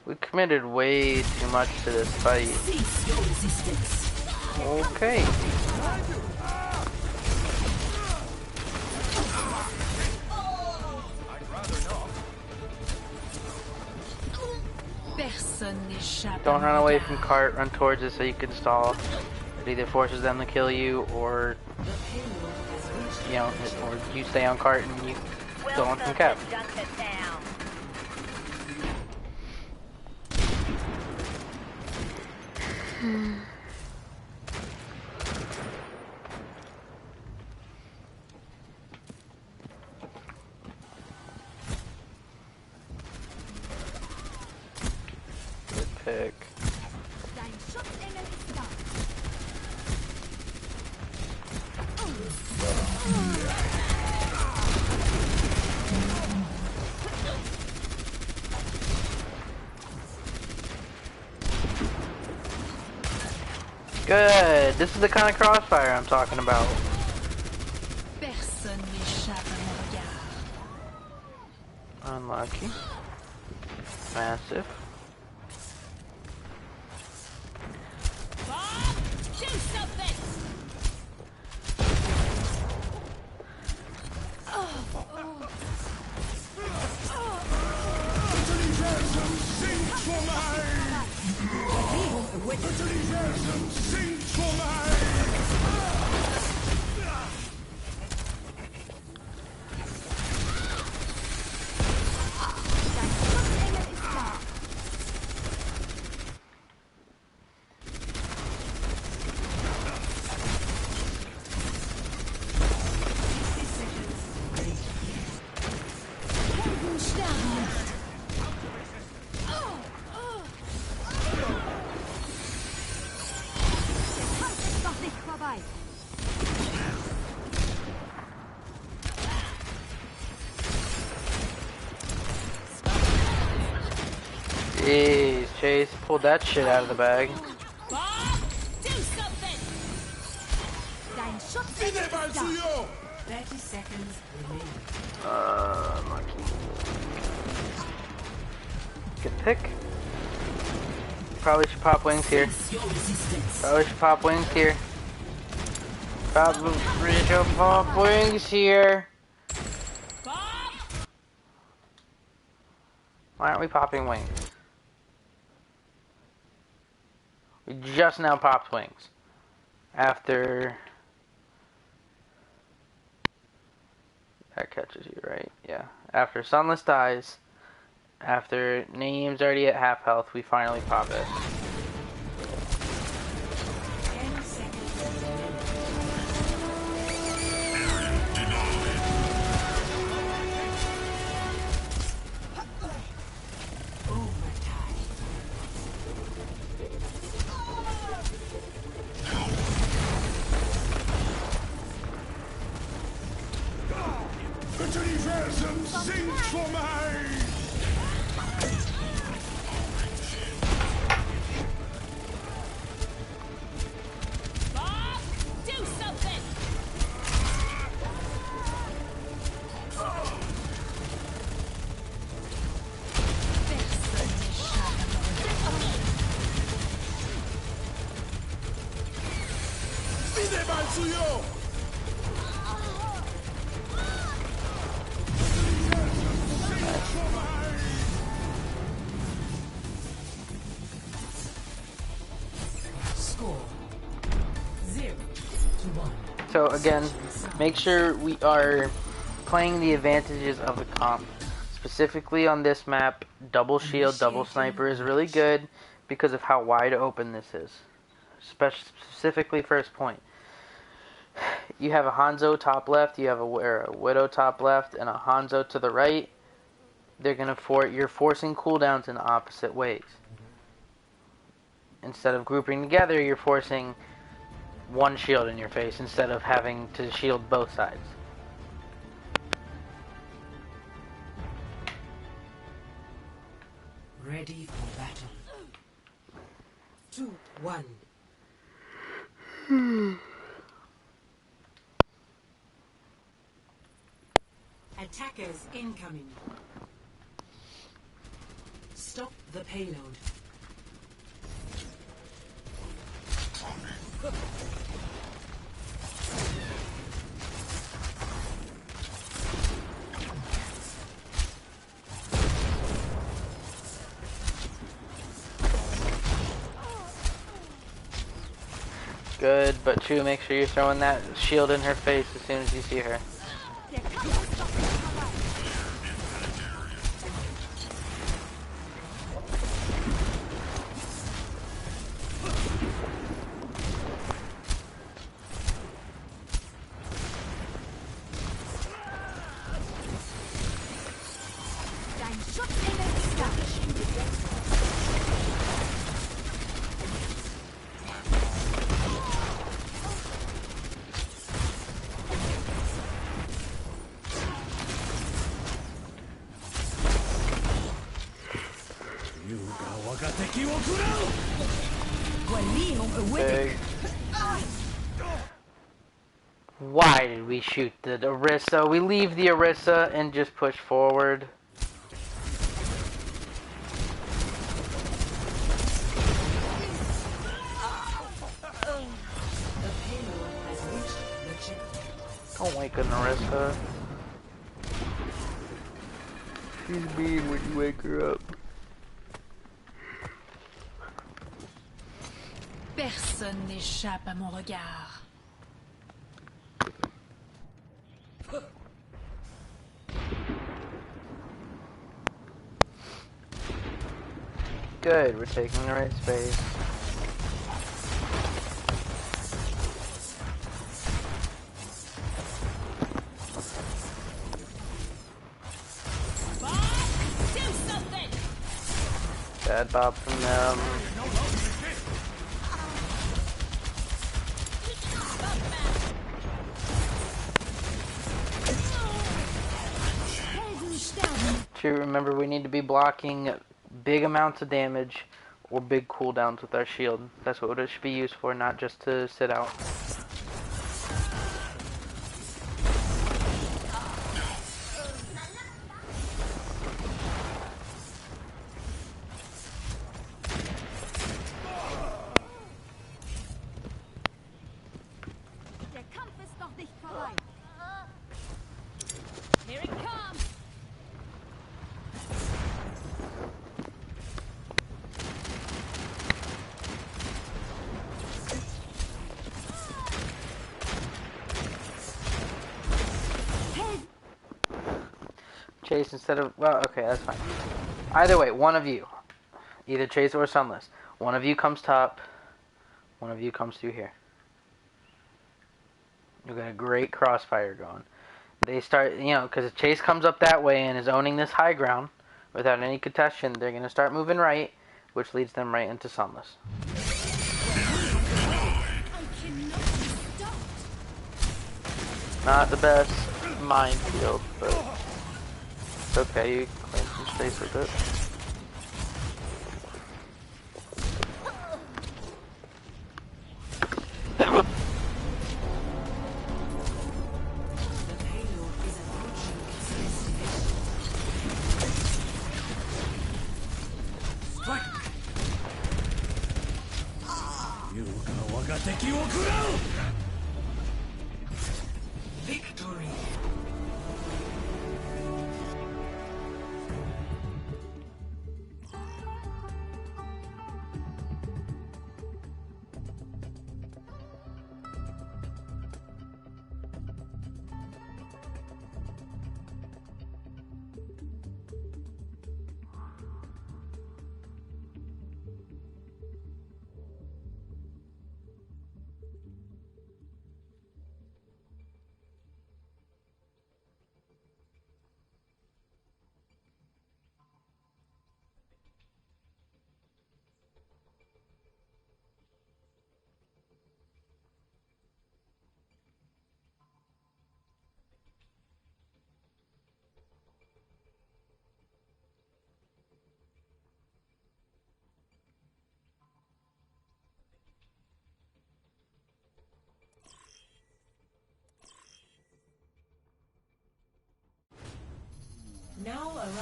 Speaker 2: We committed way too much to this fight.
Speaker 5: Cease your resistance.
Speaker 2: Okay.
Speaker 3: Personne n'échappe.
Speaker 2: Don't run away from cart, run towards it so you can stall. It either forces them to kill you or, you know, or you stay on cart and you go on from cap. Good pick.
Speaker 1: Dein Schutzengel ist da.
Speaker 2: Good. This is the kind of crossfire I'm talking about.
Speaker 3: Personne n'échappe à mon regard.
Speaker 2: Unlucky. Massive.
Speaker 3: Bob, do something.
Speaker 1: Dein Schutzengel ist da. Der Kampf ist noch nicht vorbei.
Speaker 2: Jeez, Chase pulled that shit out of the bag.
Speaker 3: Bob, do something.
Speaker 1: Dein Schutzengel ist da.
Speaker 5: 30 seconds remaining.
Speaker 2: Monkey. Good pick. Probably should pop wings here.
Speaker 5: Cease your resistance.
Speaker 2: Probably should pop wings here. Probably should pop wings here.
Speaker 3: Bob,
Speaker 2: Why aren't we popping wings? We just now popped wings. After... That catches you, right? Yeah. After Sunless dies, after Naeem's already at half health, we finally pop it.
Speaker 5: 10 seconds remaining. Overtime.
Speaker 4: Het universum zingt voor mij!
Speaker 3: Bob, do something. Personne n'échappe à mon regard.
Speaker 4: Idę walcują!
Speaker 5: Score 0-1.
Speaker 2: So again, make sure we are playing the advantages of the comp. Specifically on this map, double shield, double sniper is really good because of how wide open this is. Specifically first point. you have a Hanzo top left, you have a Widow top left, and a Hanzo to the right, they're gonna you're forcing cooldowns in opposite ways. Instead of grouping together, you're forcing one shield in your face instead of having to shield both sides.
Speaker 5: Ready for battle. 2, 1. Attackers incoming. Stop the payload.
Speaker 2: Good, but Chu, make sure you're throwing that shield in her face as soon as you see her. Big. Why did we shoot the Orisa? We leave the Orisa and just push forward. Don't wake an Orisa. She's mean when you wake her up.
Speaker 3: Personne n'échappe à mon regard.
Speaker 2: Good, we're taking the right space.
Speaker 3: Do something!
Speaker 2: Bad bob from them. Remember, we need to be blocking big amounts of damage or big cooldowns with our shield. That's what it should be used for, not just to sit out.
Speaker 3: Here it comes!
Speaker 2: Chase instead of... Well, okay, that's fine. Either way, one of you. Either Chase or Sunless. One of you comes top. One of you comes through here. You've got a great crossfire going. They start, you know, because if Chase comes up that way and is owning this high ground without any contention, they're going to start moving right, which leads them right into Sunless. Not the best minefield, but it's okay, you claim some space with it.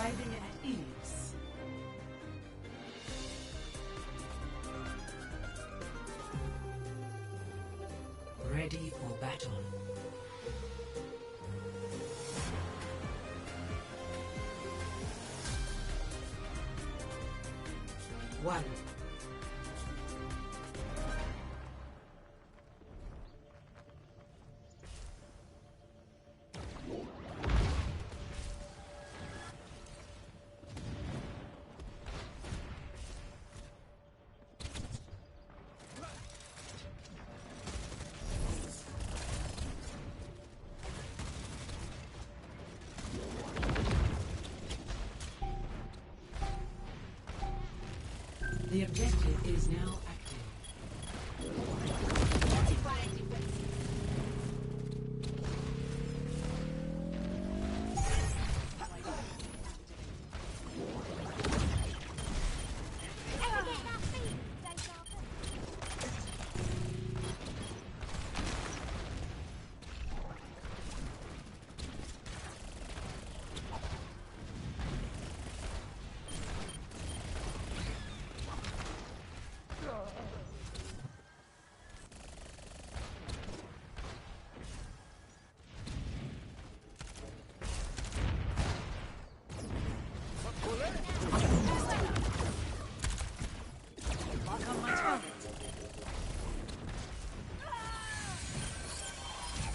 Speaker 5: Arriving at ease. Ready for battle. One. The objective is now active.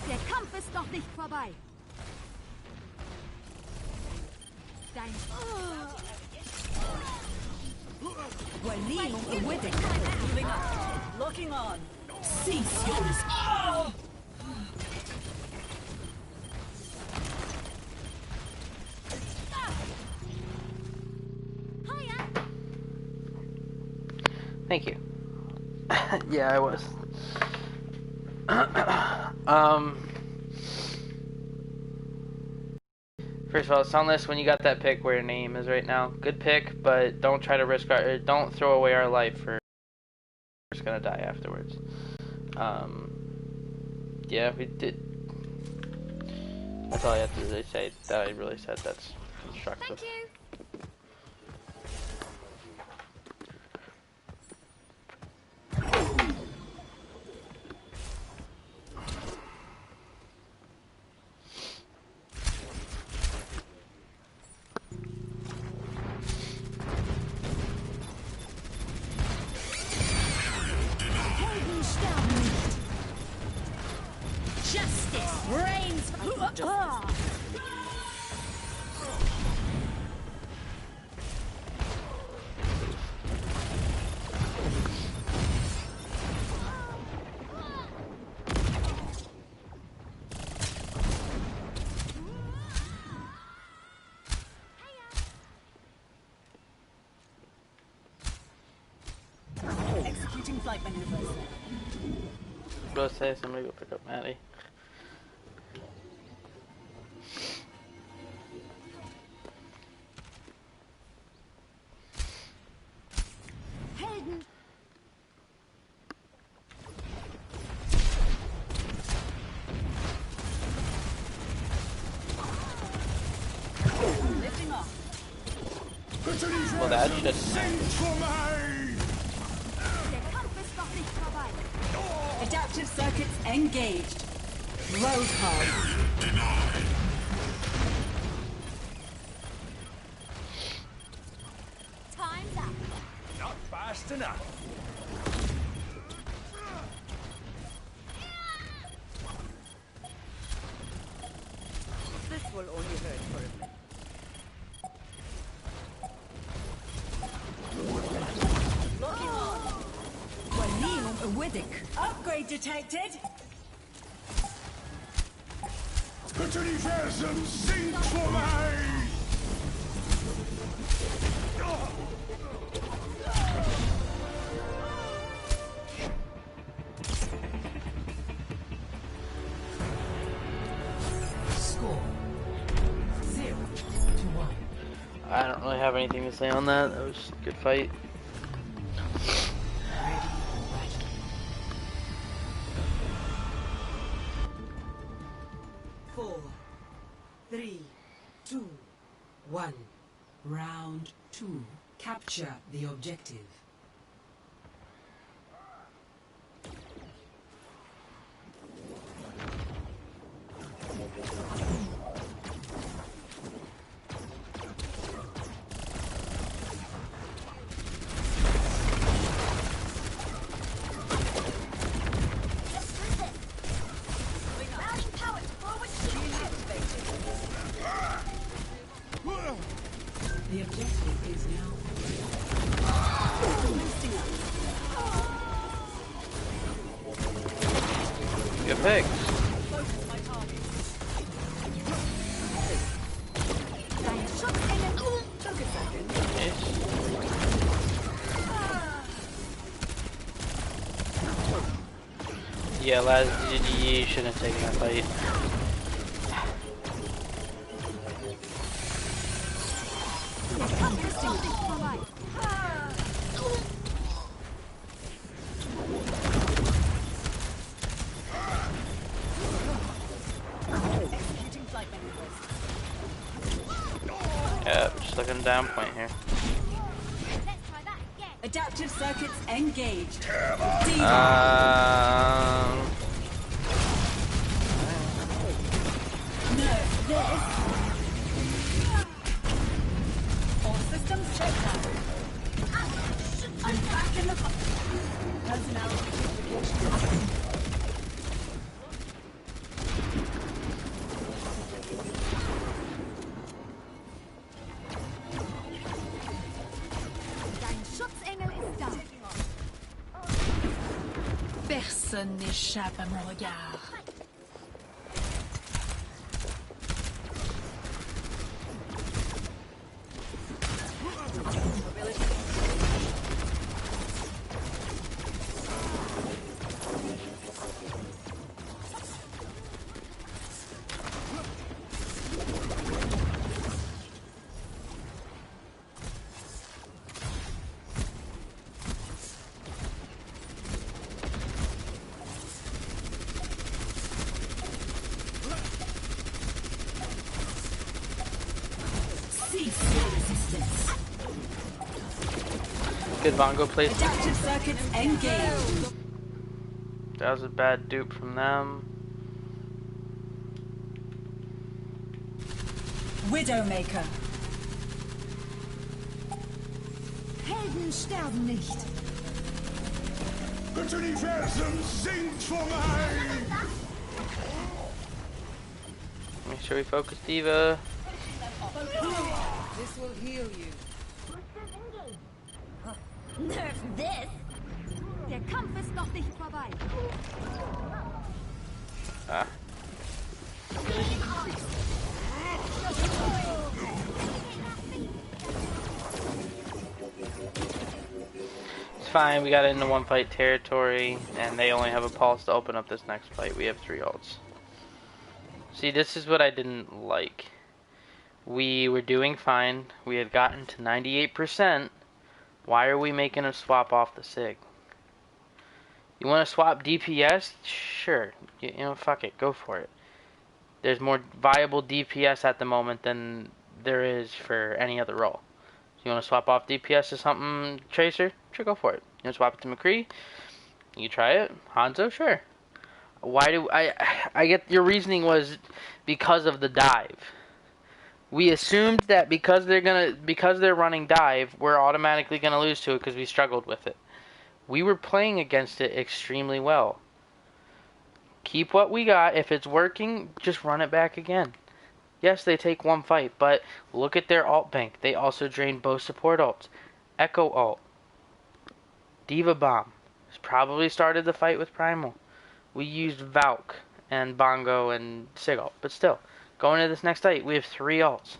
Speaker 1: Der Kampf ist noch nicht vorbei. Dein Walim with it.
Speaker 3: Moving up. Locking on.
Speaker 5: Cease yours.
Speaker 2: Thank you. Yeah, I was. First of all, Sunless, when you got that pick where your name is right now, good pick, but don't try to risk our, don't throw away our life for, we're just gonna die afterwards. Yeah, we did. That's all I have to really say. That I really said that's constructive.
Speaker 1: Thank you. Justice reigns.
Speaker 3: Executing flight maneuvers.
Speaker 2: Go say somebody go pick up Maddie.
Speaker 1: Helden.
Speaker 3: Lifting off.
Speaker 2: Well, that should.
Speaker 4: Singt für mich!
Speaker 1: Der Kampf ist noch nicht vorbei.
Speaker 5: Adaptive circuits engaged. Road hog.
Speaker 1: Time's up.
Speaker 4: Not fast enough.
Speaker 6: This will only hurt for a bit.
Speaker 3: Locking on.
Speaker 5: Walim Widdick. Upgrade detected.
Speaker 4: Das Universum singt für mich!
Speaker 5: Score 0-1.
Speaker 2: I don't really have anything to say on that. That was a good fight.
Speaker 5: Ready for battle. 4, 3, 2, 1. Round 2. Capture the objective. The objective is now.
Speaker 2: Good pick.
Speaker 3: Focus my target.
Speaker 1: Dein Schutzengel.
Speaker 3: Took a second.
Speaker 2: Nice. Yeah, last you shouldn't have taken that fight.
Speaker 1: Der Kampf ist noch nicht vorbei.
Speaker 3: Executing flight maneuvers.
Speaker 2: Yeah, just looking down point here.
Speaker 1: Let's try that again. Adaptive circuits engaged. Nerf this. All systems checked out. I'm back in the personnel certification. Dein Schutzengel ist da.
Speaker 7: Personne n'échappe à mon regard.
Speaker 2: Good bongo placement.
Speaker 1: Adaptive circuits engaged.
Speaker 2: That was a bad dupe from them.
Speaker 1: Widowmaker. Helden sterben nicht.
Speaker 4: Das Universum sinkt vor mir.
Speaker 2: Make sure we focus Diva.
Speaker 6: This will heal you.
Speaker 1: Nerf this. Der Kampf ist noch nicht vorbei.
Speaker 2: Ah. It's fine, we got into one fight territory, and they only have a pulse to open up this next fight. We have 3 ults. See, this is what I didn't like. We were doing fine. We had gotten to 98%. Why are we making a swap off the SIG? You want to swap DPS? Sure. You know, fuck it. Go for it. There's more viable DPS at the moment than there is for any other role. So you want to swap off DPS to something, Tracer? Sure, go for it. You want to swap it to McCree? You try it. Hanzo? Sure. Why do I get your reasoning was because of the dive. We assumed that because they're running dive, we're automatically gonna lose to it because we struggled with it. We were playing against it extremely well. Keep what we got. If it's working, just run it back again. Yes, they take one fight, but look at their ult bank. They also drain both support ults. Echo ult. Diva bomb. Probably started the fight with Primal. We used Valk and Bongo and Sig ult, but still. Going into this next fight, we have 3 ults.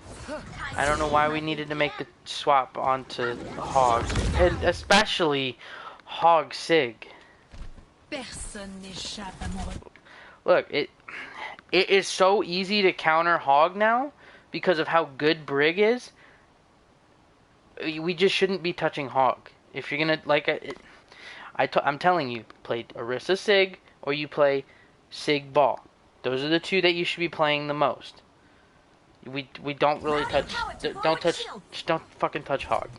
Speaker 2: I don't know why we needed to make the swap onto Hog, and especially Hog Sig.
Speaker 7: Personne n'échappe à mon regard.
Speaker 2: Look, it is so easy to counter Hog now because of how good Brig is. We just shouldn't be touching Hog. If you're gonna I'm telling you, play Orisa Sig or you play Sig Ball. Those are the 2 that you should be playing the most. We don't really touch. Don't touch. Just don't fucking touch Hog.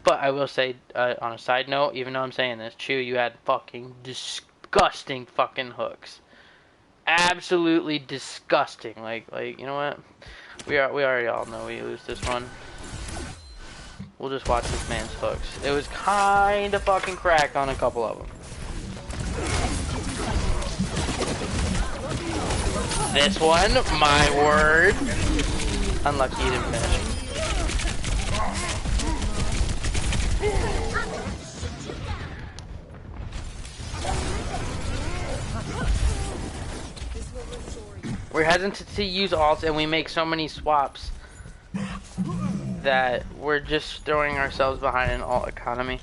Speaker 2: But I will say, on a side note, even though I'm saying this, Chew, you had fucking disgusting fucking hooks. Absolutely disgusting. Like you know what? We already all know we lose this one. We'll just watch this man's hooks. It was kind of fucking cracked on a couple of them. This one, my word. Unlucky he didn't finish. We're hesitant to use alts, and we make so many swaps that we're just throwing ourselves behind an alt economy.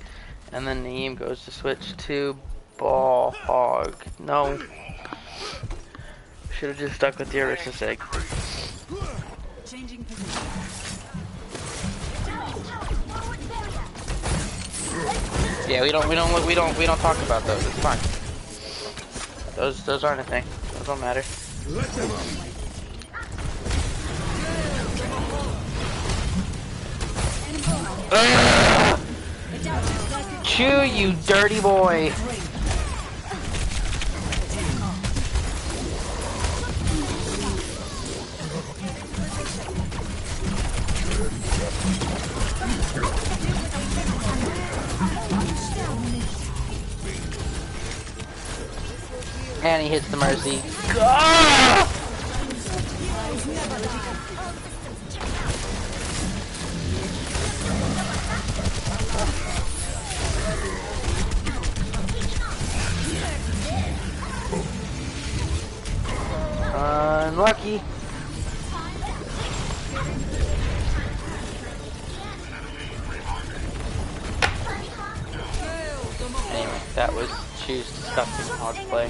Speaker 2: And then Naeem goes to switch to Ball Hog. No. Should have just stuck with the Orisa Sig.
Speaker 1: Changing position.
Speaker 2: Yeah, we don't talk about those. It's fine. Those aren't a thing. Those don't matter.
Speaker 4: Let them up.
Speaker 2: Chew, you dirty boy. And he hits the Mercy. Ah! Unlucky. Anyway, that was Chew's disgusting hog play.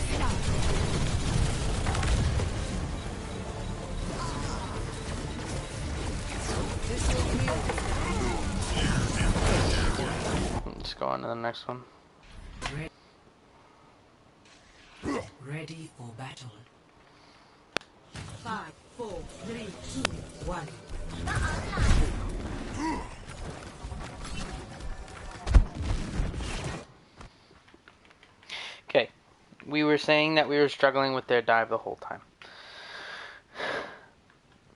Speaker 2: Let's go on to the next one.
Speaker 5: Ready for battle. 5, 4, 3, 2, 1.
Speaker 2: Okay, we were saying that we were struggling with their dive the whole time.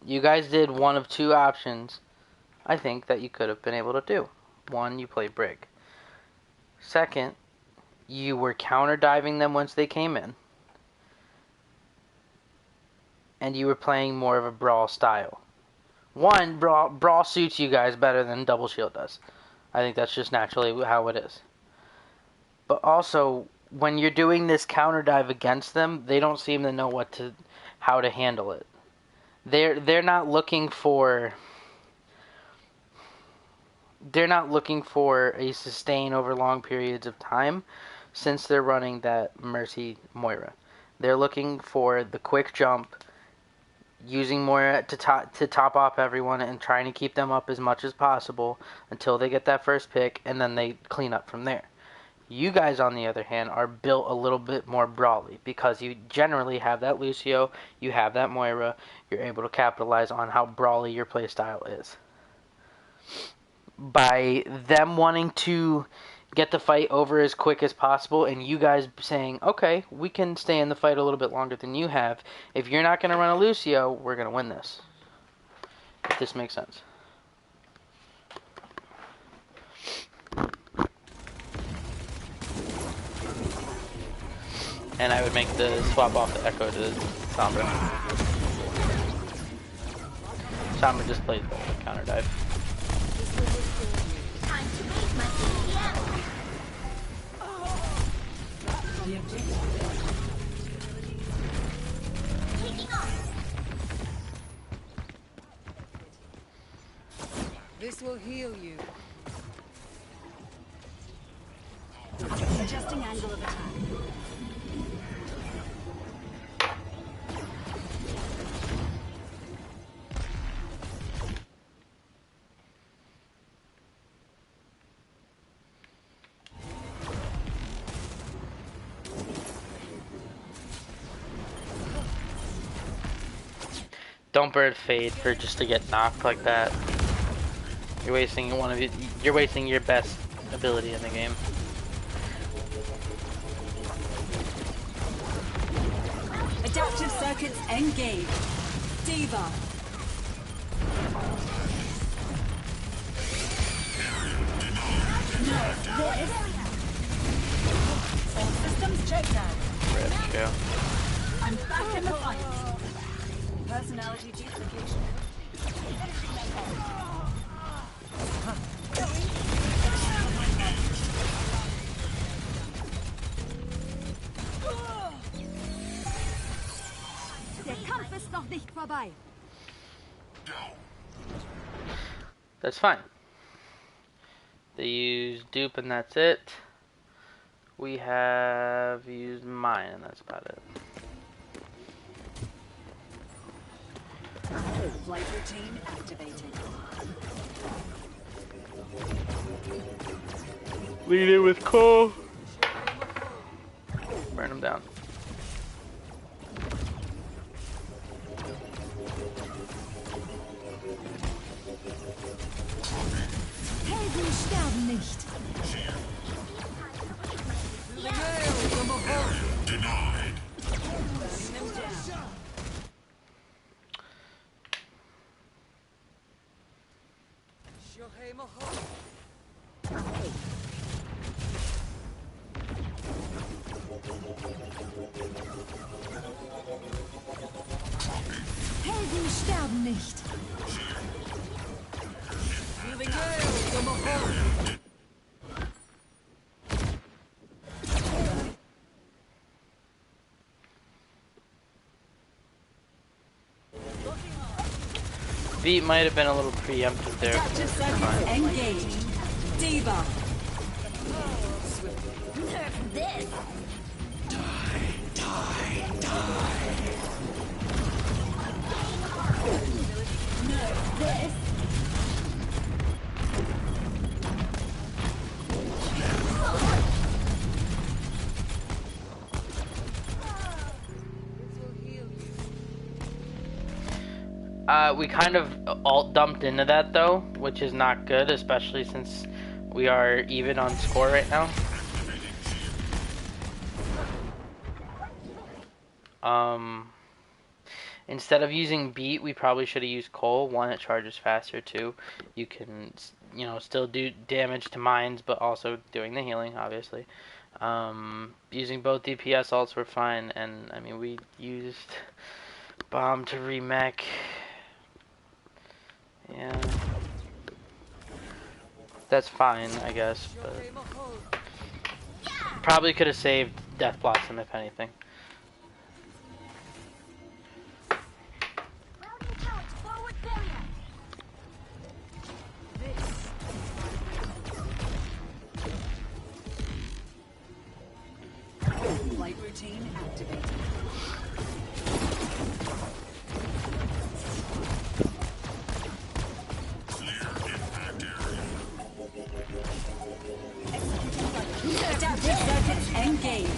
Speaker 2: You guys did one of two options, I think, that you could have been able to do. One, you played Brig. Second, you were counter diving them once they came in. And you were playing more of a brawl style. One, brawl suits you guys better than double shield does. I think that's just naturally how it is. But also, when you're doing this counter dive against them, they don't seem to know how to handle it. They're not looking for a sustain over long periods of time, since they're running that Mercy Moira. They're looking for the quick jump, using Moira to top off everyone and trying to keep them up as much as possible until they get that first pick, and then they clean up from there. You guys, on the other hand, are built a little bit more brawly because you generally have that Lucio, you have that Moira, you're able to capitalize on how brawly your playstyle is. By them wanting to get the fight over as quick as possible, and you guys saying, okay, we can stay in the fight a little bit longer than you have. If you're not going to run a Lucio, we're going to win this. If this makes sense. And I would make the swap off the Echo to Sombra. Sombra just plays the counter dive.
Speaker 6: This will heal you.
Speaker 1: Adjusting angle of attack.
Speaker 2: Don't burn Fade for just to get knocked like that. You're wasting you're wasting your best ability in the game.
Speaker 1: Adaptive circuits engaged. Diva.
Speaker 5: All systems check now.
Speaker 2: Rip, too.
Speaker 1: I'm back in the fight.
Speaker 5: Personality duplication.
Speaker 1: Der Kampf ist noch nicht vorbei.
Speaker 2: That's fine. They use dupe and that's it. We have used mine and that's about it.
Speaker 1: Flight routine activated.
Speaker 2: Lead in with Cole. Burn him down.
Speaker 1: Helden sterben nicht. Helden sterben nicht.
Speaker 2: Beat might have been a little preemptive there.
Speaker 1: Adaptive circuits engaged. Diva.
Speaker 2: We kind of alt dumped into that though, which is not good, especially since we are even on score right now. Instead of using beat, we probably should have used Cole. One, it charges faster. Two, you can, still do damage to mines, but also doing the healing, obviously. Using both DPS ults were fine, and I mean, we used bomb to remech. Yeah. That's fine, I guess, but probably could have saved Death Blossom, if anything.
Speaker 1: Flight routine activated. Adaptive circuits engaged.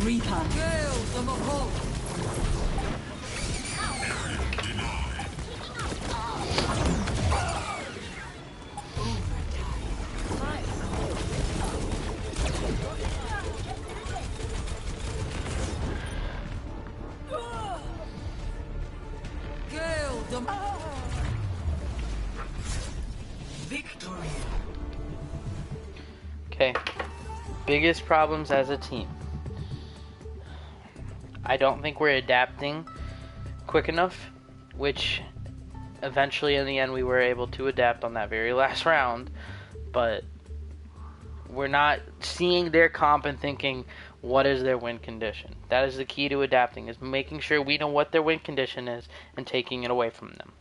Speaker 1: Reaper.
Speaker 5: Victory.
Speaker 2: Okay. Biggest problems as a team. I don't think we're adapting quick enough, which eventually in the end we were able to adapt on that very last round, but we're not seeing their comp and thinking, what is their win condition? That is the key to adapting, is making sure we know what their win condition is and taking it away from them.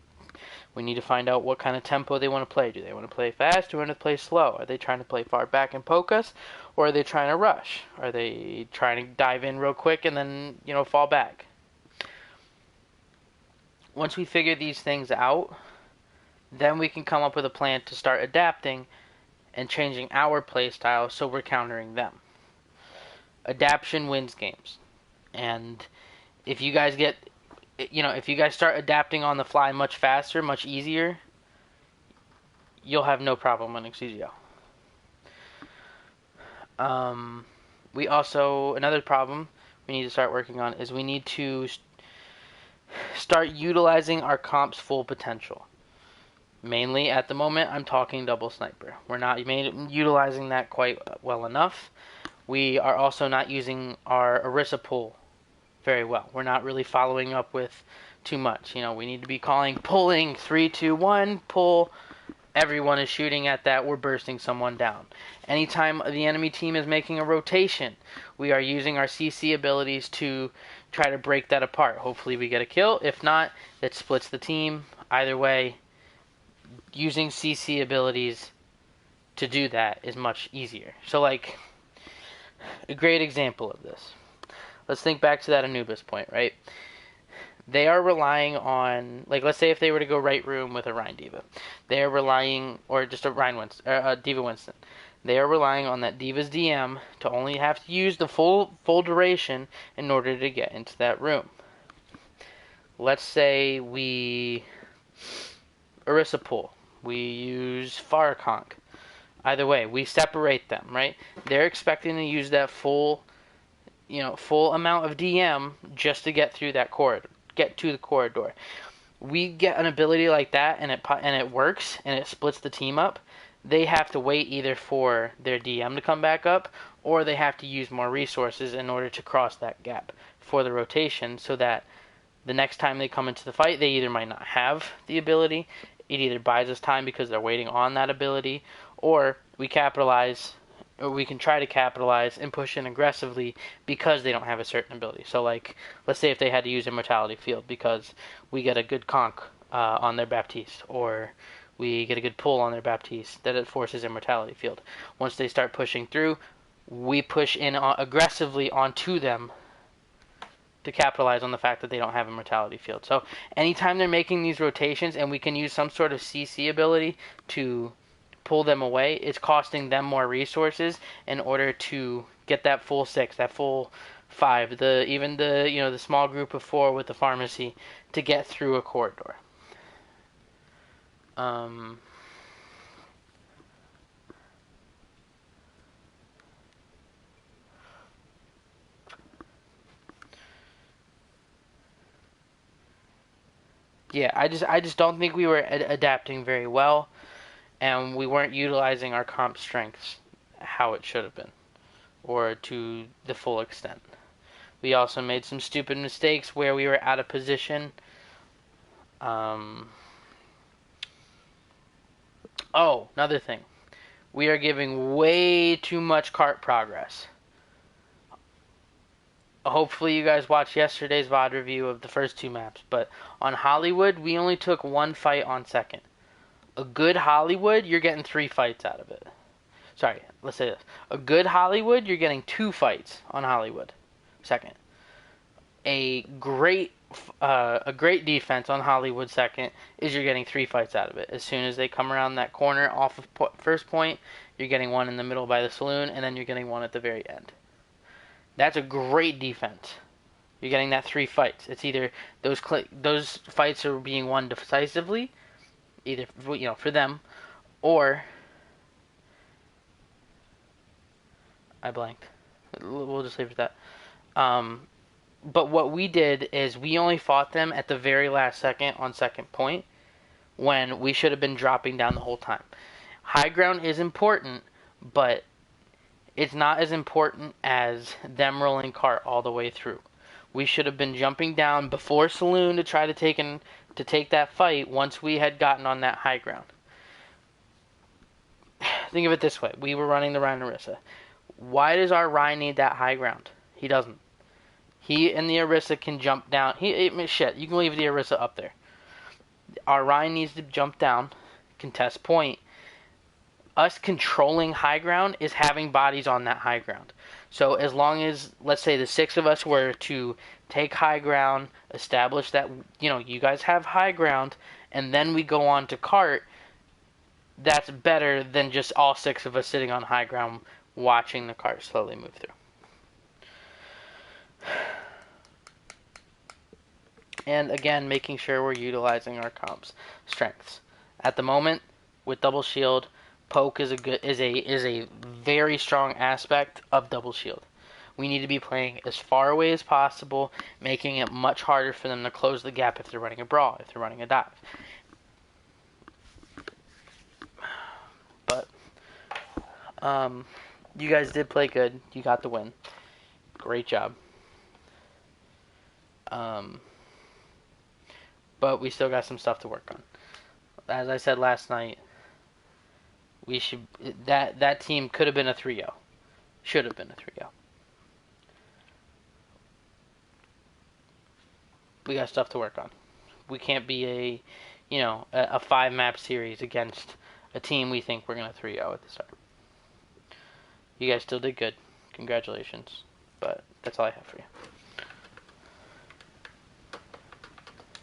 Speaker 2: We need to find out what kind of tempo they want to play. Do they want to play fast or want to play slow? Are they trying to play far back and poke us, or are they trying to rush? Are they trying to dive in real quick and then, fall back? Once we figure these things out, then we can come up with a plan to start adapting and changing our play style so we're countering them. Adaption wins games. And if you guys get if you guys start adapting on the fly much faster, much easier, you'll have no problem winning CGL. We also, another problem we need to start working on is we need to start utilizing our comp's full potential. Mainly, at the moment, I'm talking double sniper. We're not utilizing that quite well enough. We are also not using our Orisa pull very well. We're not really following up with too much. We need to be pulling 3, 2, 1, pull. Everyone is shooting at that. We're bursting someone down. Anytime the enemy team is making a rotation, we are using our CC abilities to try to break that apart. Hopefully we get a kill. If not, it splits the team. Either way, using CC abilities to do that is much easier. So, like, a great example of this. Let's think back to that Anubis point, right? They are relying on, like, let's say if they were to go right room with a Rein D.Va. They are relying, or just a D.Va Winston. They are relying on that D.Va's DM to only have to use the full duration in order to get into that room. Let's say we Orisa pull. We use Farrakhan. Either way, we separate them, right? They're expecting to use that full amount of DM just to get through that corridor, get to the corridor. We get an ability like that, and it works, and it splits the team up. They have to wait either for their DM to come back up, or they have to use more resources in order to cross that gap for the rotation, so that the next time they come into the fight, they either might not have the ability. It either buys us time because they're waiting on that ability, or we capitalize, or we can try to capitalize and push in aggressively because they don't have a certain ability. So, like, let's say if they had to use Immortality Field because we get a good conk on their Baptiste, or we get a good pull on their Baptiste, that it forces Immortality Field. Once they start pushing through, we push in aggressively onto them to capitalize on the fact that they don't have Immortality Field. So anytime they're making these rotations and we can use some sort of CC ability to pull them away, it's costing them more resources in order to get that full 6, that full 5, the small group of 4 with the pharmacy to get through a corridor. Yeah, I just don't think we were adapting very well, and we weren't utilizing our comp strengths how it should have been, or to the full extent. We also made some stupid mistakes where we were out of position. Oh, another thing. We are giving way too much cart progress. Hopefully you guys watched yesterday's VOD review of the first 2 maps, but on Hollywood, we only took 1 fight on second. A good Hollywood, you're getting 3 fights out of it. Sorry, let's say this. A good Hollywood, you're getting 2 fights on Hollywood second. A great defense on Hollywood second is you're getting 3 fights out of it. As soon as they come around that corner off of first point, you're getting 1 in the middle by the saloon, and then you're getting 1 at the very end. That's a great defense. You're getting that 3 fights. It's either those fights are being won decisively, either for them, or I blanked. We'll just leave it at that. But what we did is we only fought them at the very last second on second point, when we should have been dropping down the whole time. High ground is important, but it's not as important as them rolling cart all the way through. We should have been jumping down before saloon to try to take that fight once we had gotten on that high ground. Think of it this way. We were running the Rein Orisa. Why does our Rein need that high ground? He doesn't. He and the Orisa can jump down. You can leave the Orisa up there. Our Rein needs to jump down, contest point. Us controlling high ground is having bodies on that high ground. So as long as, let's say, the 6 of us were to take high ground, establish that, you guys have high ground, and then we go on to cart, that's better than just all 6 of us sitting on high ground watching the cart slowly move through. And again, making sure we're utilizing our comps strengths. At the moment, with double shield, poke is a very strong aspect of double shield. We need to be playing as far away as possible, making it much harder for them to close the gap if they're running a brawl, if they're running a dive. But you guys did play good. You got the win. Great job. But we still got some stuff to work on. As I said last night, we should that team could have been a 3-0. Should have been a 3-0. We got stuff to work on. We can't be a 5-map series against a team we think we're going to 3-0 at the start. You guys still did good. Congratulations. But that's all I have for you.